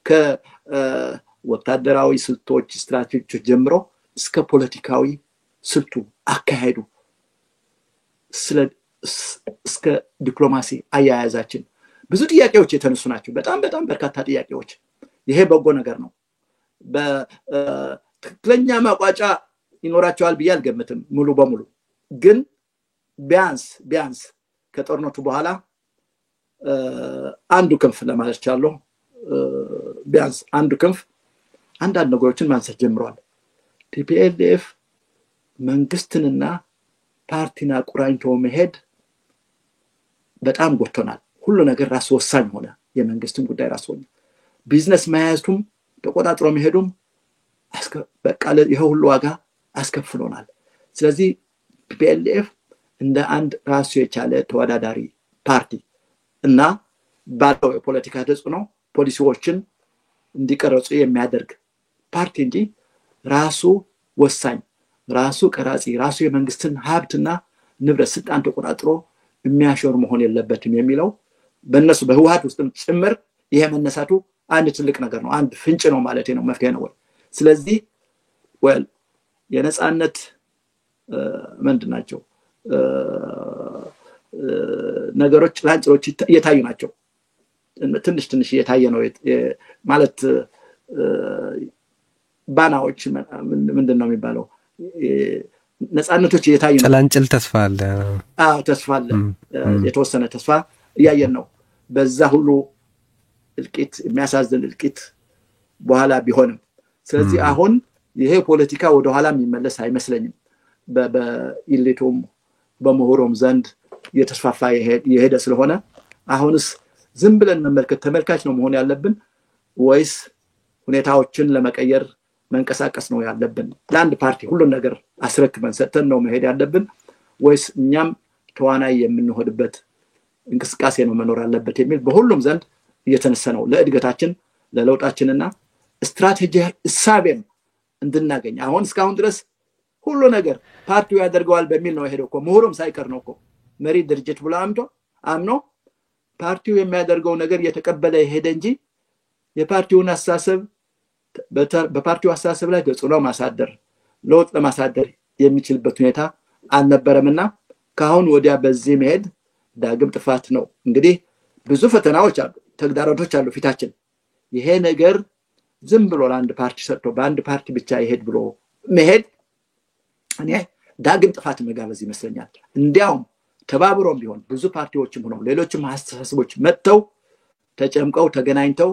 ከወታደራዊ ስልቶች ስትራቴጂዎች ጀምሮ እስከ ፖለቲካዊ ስልቱ አካሄዱ እስከ ዲፕሎማሲ አያያዛችን ብዙ ጥያቄዎች የተነሱ ናቸው። በጣም በርካታ ጥያቄዎች። ይሄ በጎ ነገር ነው። በትክክለኛ ማቋጫ ይኖራቸዋል ብዬ አልገምትም ሙሉ በሙሉ። ግን ቢያንስ ከጦርነቱ በኋላ አንዱ ክንፍ ለማለት ቻለው ቢያንስ አንዱ ክንፍ አንዳንድ ነገሮችን ማንሳት ጀምሯል። ቲፒኤልኤፍ መንግስትንና ፓርቲና ቁራኝቶ መሄድ በጣም ጎቶናል። ሁሉ ነገር ራስ ወሳኝ ሆነ። የመንግስትን ጉዳይ ራስ ሆነ። ቢዝነስ ማያዝቱም ተቆጣጥሮ መሄዱም በቃ ይሄ ሁሉ ዋጋ አስከፍሎናል። ስለዚህ ቲፒኤልኤፍ እንደ አንድ ራሱ የቻለ ተወዳዳሪ ፓርቲ እና ባለው የፖለቲካ ተጽዕኖ ፖሊሲዎችን እንዲቀርጹ የሚያደርግ ፓርቲ እንጂ ራሱ ወሳኝ ራሱ ቀራጺ ራሱ የመንግስትን ሀብትና ንብረት ስልጣን ተቆጣጥሮ የሚያሾር መሆን የለበትም የሚለው በእነሱ በህወሓት ውስጥም ጭምር ይሄ መነሳቱ አንድ ትልቅ ነገር ነው። አንድ ፍንጭ ነው ማለት ነው፣ መፍትሄ ነው። ስለዚህ የነጻነት ምንድናቸው ነገሮች ላንጭሮች እየታዩ ናቸው። ትንሽ እየታየ ነው ማለት ባናዎች ምንድነው የሚባለው ነጻነቶች እየታዩ ነው። ጭላንጭል ተስፋ አለ። ተስፋ አለ። የተወሰነ ተስፋ እያየን ነው። በዛ ሁሉ እልቂት የሚያሳዝን እልቂት በኋላ ቢሆንም ስለዚህ አሁን ይሄ ፖለቲካ ወደ ኋላ የሚመለስ አይመስለኝም በኢሊቱም በመሆሮም ዘንድ የተስፋፋ የሄደ ስለሆነ አሁንስ ዝም ብለን መመልከት ተመልካች ነው መሆን ያለብን ወይስ ሁኔታዎችን ለመቀየር መንቀሳቀስ ነው ያለብን ለአንድ ፓርቲ ሁሉ ነገር አስረክበን ሰጥተን ነው መሄድ ያለብን ወይስ እኛም ተዋናይ የምንሆንበት እንቅስቃሴ ነው መኖር ያለበት የሚል በሁሉም ዘንድ እየተነሳ ነው ለእድገታችን ለለውጣችንና ስትራቴጂ እሳቤም እንድናገኝ አሁን እስካሁን ድረስ ሁሉ ነገር ፓርቲው ያደርገዋል በሚል ነው ሄደው ምሁሩም ሳይቀር ነው መሪ ድርጅት ብሎ አምኖ ፓርቲው የሚያደርገው ነገር የተቀበለ ሄደ እንጂ የፓርቲውን አስተሳሰብ በፓርቲው አስተሳሰብ ላይ ተጽዕኖ ማሳደር ለውጥ ለማሳደር የሚችልበት ሁኔታ አልነበረምና ካሁን ወዲያ በዚህ መሄድ ዳግም ጥፋት ነው እንግዲህ ብዙ ፈተናዎች አሉ ተግዳሮቶች አሉ ፊታችን ይሄ ነገር ዝም ብሎ ለአንድ ፓርቲ ሰጥቶ በአንድ ፓርቲ ብቻ ይሄድ ብሎ መሄድ እኔ ዳግም ጥፋት መጋበዝ ይመስለኛል እንዲያውም ተባብሮም ቢሆን ብዙ ፓርቲዎችም ሆነው ሌሎችም አስተሳሰቦች መጥተው ተጨምቀው ተገናኝተው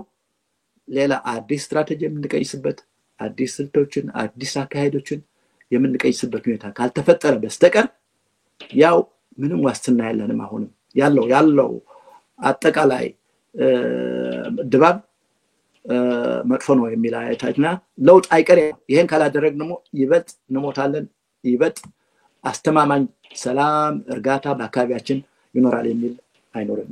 ሌላ አዲስ ስትራቴጂ የምንቀይስበት አዲስ ስልቶችን አዲስ አካሄዶችን የምንቀይስበት ሁኔታ ካልተፈጠረ በስተቀር ያው ምንም ዋስትና የለንም አሁንም ያለው አጠቃላይ ድባብ መጥፎ ነው የሚል አይታችና ለውጥ አይቀር ይሄን ካላደረግ ደግሞ ይበጥ እንሞታለን ይበጥ አስተማማኝ ሰላም እርጋታ በአካባቢያችን ይኖራል የሚል አይኖርም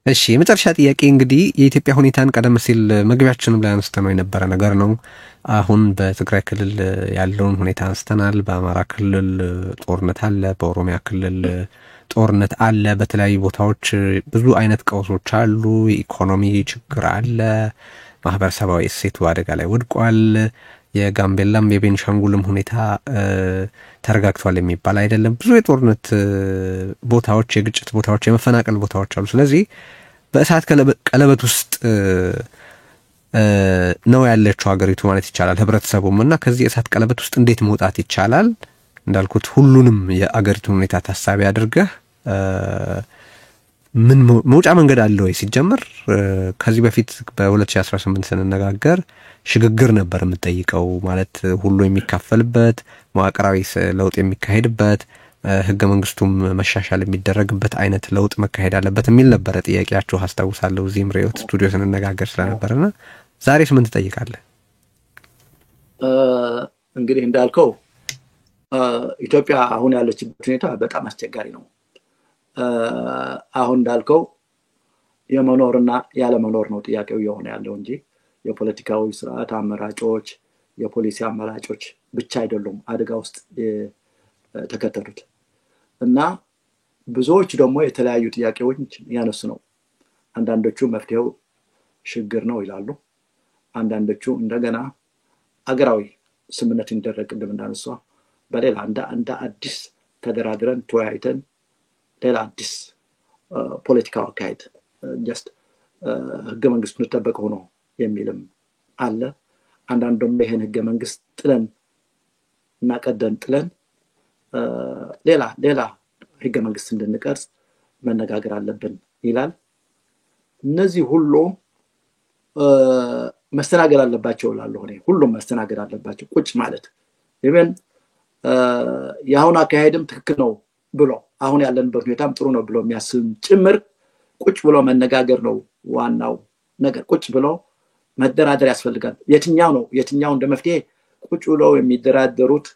እሺ የመጨረሻ ጥያቄ እንግዲህ የኢትዮጵያ ሁኔታን ቀደም ሲል መግቢያችንም ላይ አንስተነው የነበረ ነገር ነው አሁን በትግራይ ክልል ያለውን ሁኔታ አንስተናል በአማራ ክልል ጦርነት አለ በኦሮሚያ ክልል ጦርነት አለ በተለያዩ ቦታዎች ብዙ አይነት ቀውሶች አሉ የኢኮኖሚ ችግር አለ ማህበረሰባዊ እሴቱ አደጋ ላይ ወድቋል የጋምቤላም የቤንሻንጉልም ሁኔታ ተረጋግቷል የሚባል አይደለም ብዙ የጦርነት ቦታዎች የግጭት ቦታዎች የመፈናቀል ቦታዎች አሉ ስለዚህ በእሳት ቀለበት ውስጥ ነው ያለችው ሀገሪቱ ማለት ይቻላል ህብረተሰቡም እና ከዚህ እሳት ቀለበት ውስጥ እንዴት መውጣት ይቻላል እንዳልኩት ሁሉንም የአገሪቱን ሁኔታ ታሳቢ አድርገህ ምን መውጫ መንገድ አለው ሲጀመር ከዚህ በፊት በ2018 ስንነጋገር ሽግግር ነበር የምጠይቀው ማለት ሁሉ የሚካፈልበት መዋቅራዊ ለውጥ የሚካሄድበት ህገ መንግስቱም መሻሻል የሚደረግበት አይነት ለውጥ መካሄድ አለበት የሚል ነበር ጥያቄያችሁ አስተዋውሳለሁ እዚህም ሬዮት ስቱዲዮ ስንነጋገር ስለነበርና ዛሬስ ምን ትጠይቃለህ እንግዲህ እንዳልከው ኢትዮጵያ አሁን ያለችበት ሁኔታ በጣም አስቸጋሪ ነው አሁን እንዳልከው የመኖርና ያለ መኖር ነው ጥያቄው የሆነ ያለው እንጂ የፖለቲካዊ ስርዓት አመራጮች የፖሊሲ አመራጮች ብቻ አይደሉም አደጋ ውስጥ ተከተሉት እና ብዙዎች ደግሞ የተለያዩ ጥያቄዎች ያነሱ ነው አንዳንዶቹ መፍትሄው ሽግግር ነው ይላሉ አንዳንዶቹ እንደገና አገራዊ ስምምነት እንደረቅ እንደምናነሳ በሌላ እንደ አዲስ ተደራድረን ተወያይተን ሌላ አዲስ ፖለቲካው አካሄድ just ህገ መንግስቱን ተጠብቀው ነው የሚልም አለ አንዳንድ ደግሞ ይሄን ህገ መንግስት ጥለን እና ቀደን ጥለን ሌላ ህገ መንግስት እንድንቀርጽ መነጋገር አለብን ይላል እነዚህ ሁሉ መስተናገድ አለባቸው ላለው ነው ሁሉም መስተናገድ አለባቸው ቁጭ ማለት even ያሁን አካሄድም ትክክል ነው ብሎ አሁን ያለንበት ሁኔታም ጥሩ ነው ብሎ የሚያስብ ጭምር ቁጭ ብሎ መነጋገር ነው ዋናው ነገር ቁጭ ብሎ መደራደር ያስፈልጋል የትኛው እንደመፍትሄ ቁጭ ብሎ የሚደራደሩት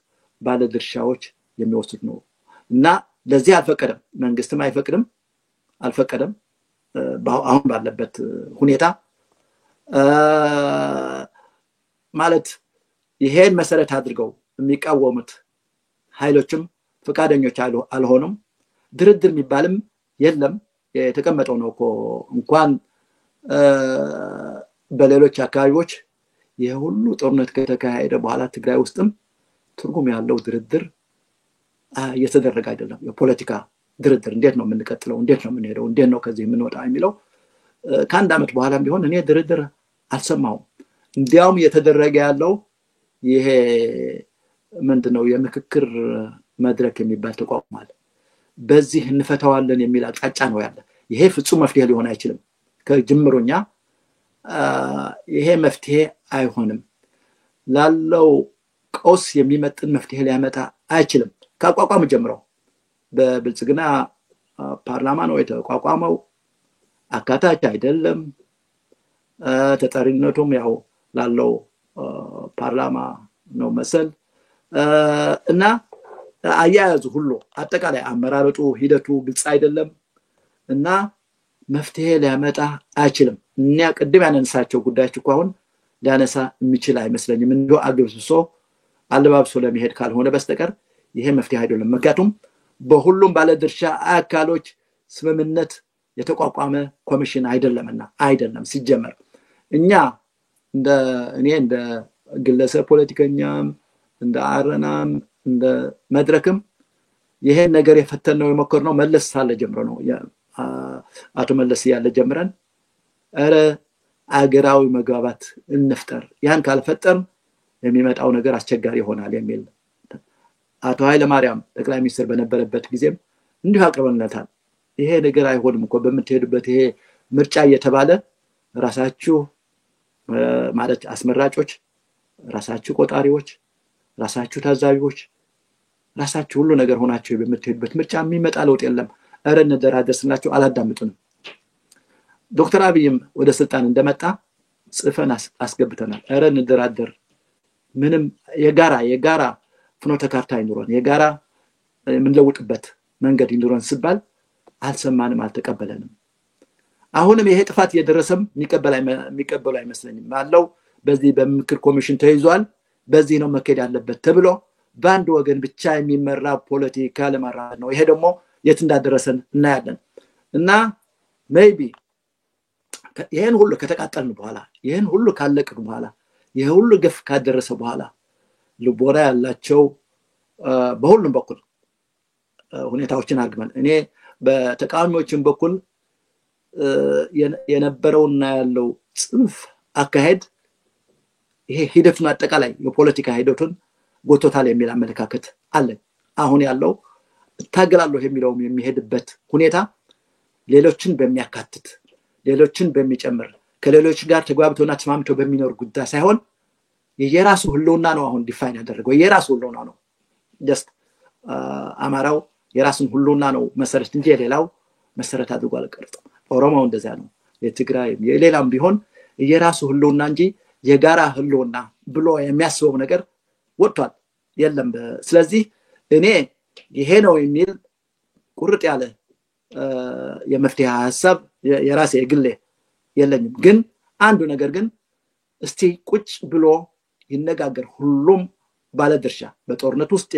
ባለ ድርሻዎች የሚወስዱት ነው እና ለዚህ አልፈቀደም መንግስትም አልፈቀደም አሁን ባለበት ሁኔታ ማለት ይሄን መሰረት አድርገው የሚቃወሙት ኃይሎችም ፈቃደኞች አልሆኑም ድርድር የሚባልም የለም የተቀመጠው ነው እንኳን በሌሎች አካባቢዎች የሁሉ ጦርነት ከተካሄደ በኋላ ትግራይ ውስጥም ትርጉም ያለው ድርድር እየተደረገ አይደለም የፖለቲካ ድርድር እንዴት ነው የምንቀጥለው እንዴት ነው የምንሄደው እንዴት ነው ከዚህ የምንወጣ የሚለው ከአንድ አመት በኋላም ቢሆን እኔ ድርድር አልሰማሁም እንዲያውም እየተደረገ ያለው ይሄ ምንድነው የምክክር መድረክ የሚባል ተቋቁሟል በዚህ እንፈታዋለን የሚል አቅጣጫ ነው ያለ ይሄ ፍጹም መፍትሄ ሊሆን አይችልም ከጅምሩኛ ይሄ መፍትሄ አይሆንም ላለው ቀውስ የሚመጥን መፍትሄ ሊያመጣ አይችልም። ካቋቋሙ ጀምሮ በብልጽግና ፓርላማ ነው የተቋቋመው። አካታች አይደለም። ተጠሪነቱም ያው ላለው ፓርላማ ነው መሰል እና አያያዙ ሁሉ አጠቃላይ አመራረጡ ሂደቱ ግልጽ አይደለም እና መፍትሄ ሊያመጣ አይችልም። እኛ ቅድም ያነሳቸው ጉዳዮች እኮ አሁን ሊያነሳ የሚችል አይመስለኝም። እንደው አግብሶ አለባብሶ ለመሄድ ካልሆነ በስተቀር ይሄ መፍትሄ አይደለም። ምክንያቱም በሁሉም ባለድርሻ አካሎች ስምምነት የተቋቋመ ኮሚሽን አይደለምና አይደለም ሲጀመር እኛ እንደ ግለሰብ ፖለቲከኛም እንደ አረናም እንደ መድረክም ይሄን ነገር የፈተነው የሞከርነው መለስ ሳለ ጀምሮ ነው። አቶ መለስ ያለ ጀምረን አገራዊ መግባባት እንፍጠር፣ ያን ካልፈጠር የሚመጣው ነገር አስቸጋሪ ይሆናል የሚል አቶ ኃይለ ማርያም ጠቅላይ ሚኒስትር በነበረበት ጊዜም እንዲሁ አቅርበንለታል። ይሄ ነገር አይሆንም እኮ በመትሄዱበት ይሄ ምርጫ እየተባለ ራሳችሁ ማለት አስመራጮች፣ ራሳችሁ ቆጣሪዎች፣ ራሳችሁ ታዛቢዎች፣ ራሳችሁ ሁሉ ነገር ሆናችሁ በመትሄዱበት ምርጫ የሚመጣ ለውጥ የለም። እንደራደር ስናቸው አላዳምጡንም። ዶክተር አብይም ወደ ስልጣን እንደመጣ ጽፈን አስገብተናል። እንደራደር ምንም የጋራ ፍኖተ ካርታ ይኑረን፣ የጋራ የምንለውጥበት መንገድ ይኑረን ሲባል አልሰማንም፣ አልተቀበለንም። አሁንም ይሄ ጥፋት እየደረሰም የሚቀበሉ አይመስለኝም። አለው በዚህ በምክር ኮሚሽን ተይዟል፣ በዚህ ነው መከድ ያለበት ተብሎ በአንድ ወገን ብቻ የሚመራ ፖለቲካ ለማራመድ ነው። ይሄ ደግሞ የት እንዳደረሰን እናያለን። እና ሜይቢ ይሄን ሁሉ ከተቃጠልን በኋላ ይሄን ሁሉ ካለቅን በኋላ ይሄ ሁሉ ግፍ ካደረሰ በኋላ ልቦና ያላቸው በሁሉም በኩል ሁኔታዎችን አግመን እኔ በተቃዋሚዎችን በኩል የነበረውና ያለው ጽንፍ አካሄድ ይሄ ሂደቱን አጠቃላይ የፖለቲካ ሂደቱን ጎቶታል የሚል አመለካከት አለን። አሁን ያለው ታገላለሁ የሚለውም የሚሄድበት ሁኔታ ሌሎችን በሚያካትት ሌሎችን በሚጨምር ከሌሎች ጋር ተግባብቶና ተስማምቶ በሚኖር ጉዳይ ሳይሆን የራሱ ህልውና ነው አሁን ዲፋይን ያደረገው። የራሱ ህልውና ነው ጀስት አማራው የራሱን ህልውና ነው መሰረት እንጂ የሌላው መሰረት አድርጎ አልቀረጸም። ኦሮሞው እንደዛ ነው፣ የትግራይ የሌላም ቢሆን የራሱ ህልውና እንጂ የጋራ ህልውና ብሎ የሚያስበው ነገር ወጥቷል የለም። ስለዚህ እኔ ይሄ ነው የሚል ቁርጥ ያለ የመፍትሄ ሐሳብ የራሴ የግሌ የለኝም። ግን አንዱ ነገር ግን እስቲ ቁጭ ብሎ ይነጋገር ሁሉም ባለድርሻ በጦርነት ውስጥ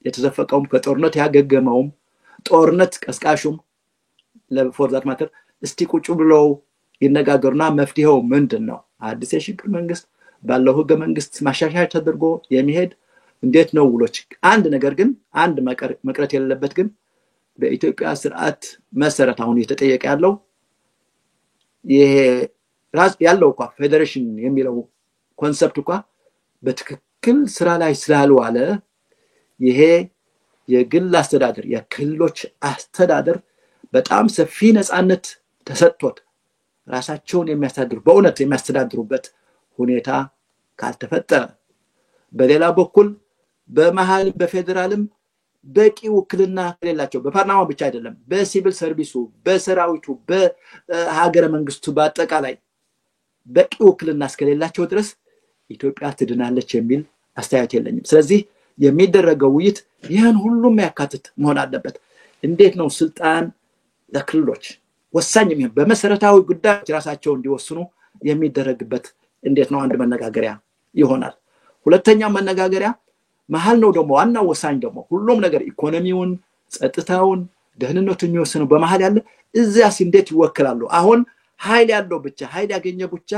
የተዘፈቀውም ከጦርነት ያገገመውም ጦርነት ቀስቃሹም ለፎርዛት ማተር እስቲ ቁጭ ብሎ ይነጋገሩና መፍትሄው ምንድነው? አዲስ የሽግግር መንግስት ባለው ህገ መንግስት ማሻሻያ ተደርጎ የሚሄድ እንዴት ነው ውሎች? አንድ ነገር ግን አንድ መቅረት የሌለበት ግን በኢትዮጵያ ስርዓት መሰረት አሁን እየተጠየቀ ያለው ይሄ ራስ ያለው እኮ ፌዴሬሽን የሚለው ኮንሰፕት እኮ በትክክል ስራ ላይ ስላልዋለ ይሄ የግል አስተዳደር የክልሎች አስተዳደር በጣም ሰፊ ነፃነት ተሰጥቶት ራሳቸውን የሚያስተዳድሩ በእውነት የሚያስተዳድሩበት ሁኔታ ካልተፈጠረ በሌላ በኩል በመሃል በፌደራልም በቂ ውክልና ከሌላቸው በፓርላማ ብቻ አይደለም በሲቪል ሰርቪሱ በሰራዊቱ በሀገረ መንግስቱ በአጠቃላይ በቂ ውክልና እስከሌላቸው ድረስ ኢትዮጵያ ትድናለች የሚል አስተያየት የለኝም። ስለዚህ የሚደረገው ውይይት ይህን ሁሉም ያካትት መሆን አለበት። እንዴት ነው ስልጣን ለክልሎች ወሳኝ የሚሆን በመሰረታዊ ጉዳዮች ራሳቸው እንዲወስኑ የሚደረግበት እንዴት ነው አንድ መነጋገሪያ ይሆናል። ሁለተኛው መነጋገሪያ መሃል ነው ደግሞ ዋናው ወሳኝ ደግሞ ሁሉም ነገር ኢኮኖሚውን፣ ጸጥታውን፣ ደህንነቱን የሚወስነው በመሃል ያለ እዚያስ እንዴት ይወክላሉ? አሁን ኃይል ያለው ብቻ ኃይል ያገኘ ብቻ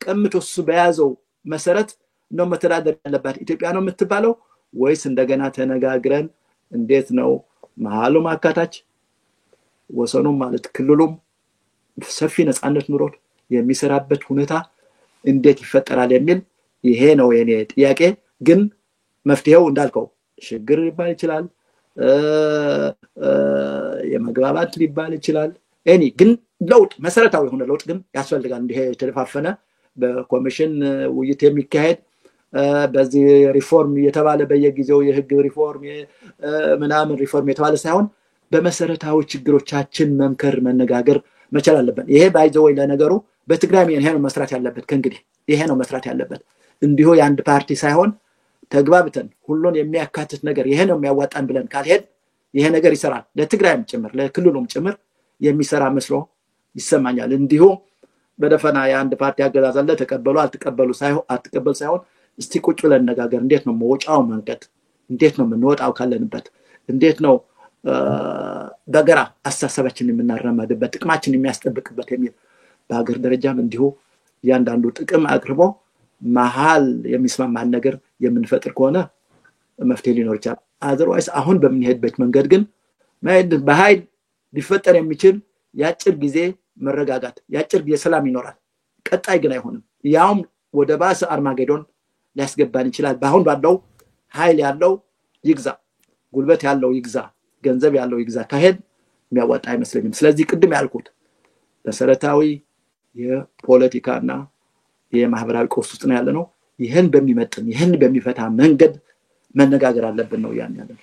ቀምቶስ በያዘው መሰረት ነው መተዳደር ያለባት ኢትዮጵያ ነው የምትባለው ወይስ እንደገና ተነጋግረን እንዴት ነው መሃሉም አካታች ወሰኑም ማለት ክልሉም ሰፊ ነፃነት ኑሮት የሚሰራበት ሁኔታ እንዴት ይፈጠራል የሚል ይሄ ነው የኔ ጥያቄ። ግን መፍትሄው እንዳልከው ሽግግር ሊባል ይችላል፣ የመግባባት ሊባል ይችላል። ግን ለውጥ መሰረታዊ የሆነ ለውጥ ግን ያስፈልጋል። እንዲህ የተደፋፈነ በኮሚሽን ውይይት የሚካሄድ በዚህ ሪፎርም የተባለ በየጊዜው የህግ ሪፎርም ምናምን ሪፎርም የተባለ ሳይሆን በመሰረታዊ ችግሮቻችን መምከር መነጋገር መቻል አለበት። ይሄ ባይዘው ለነገሩ በትግራይ ይሄ ነው መስራት ያለበት። ከእንግዲህ ይሄ ነው መስራት ያለበት። እንዲሁ የአንድ ፓርቲ ሳይሆን ተግባብተን ሁሉን የሚያካትት ነገር ይሄ ነው የሚያዋጣን ብለን ካልሄድ ይሄ ነገር ይሰራል። ለትግራይም ጭምር ለክልሉም ጭምር የሚሰራ መስሎ ይሰማኛል። እንዲሁ በደፈና የአንድ ፓርቲ አገዛዝ አለ ተቀበሉ አትቀበሉ ሳይሆን እስቲ ቁጭ ብለን ነጋገር። እንዴት ነው መውጫው መንገድ? እንዴት ነው የምንወጣው ካለንበት? እንዴት ነው በጋራ አስተሳሰባችንን የምናራምድበት ጥቅማችንን የሚያስጠብቅበት የሚል በአገር ደረጃም እንዲሁ ያንዳንዱ ጥቅም አቅርቦ መሃል የሚስማማን ነገር የምንፈጥር ከሆነ መፍትሄ ሊኖር ይችላል። አዘርዋይስ አሁን በምንሄድበት መንገድ ግን በኃይል ሊፈጠር የሚችል ያጭር ጊዜ መረጋጋት ያጭር ጊዜ ሰላም ይኖራል። ቀጣይ ግን አይሆንም። ያውም ወደ ባሰ አርማጌዶን ሊያስገባን ይችላል። በአሁን ባለው ኃይል ያለው ይግዛ፣ ጉልበት ያለው ይግዛ፣ ገንዘብ ያለው ይግዛ ካሄድ የሚያዋጣ አይመስለኝም። ስለዚህ ቅድም ያልኩት መሰረታዊ የፖለቲካና የማህበራዊ ቀውስ ውስጥ ነው ያለነው። ይሄን በሚመጥን ይሄን በሚፈታ መንገድ መነጋገር አለብን ነው ያን ያለው።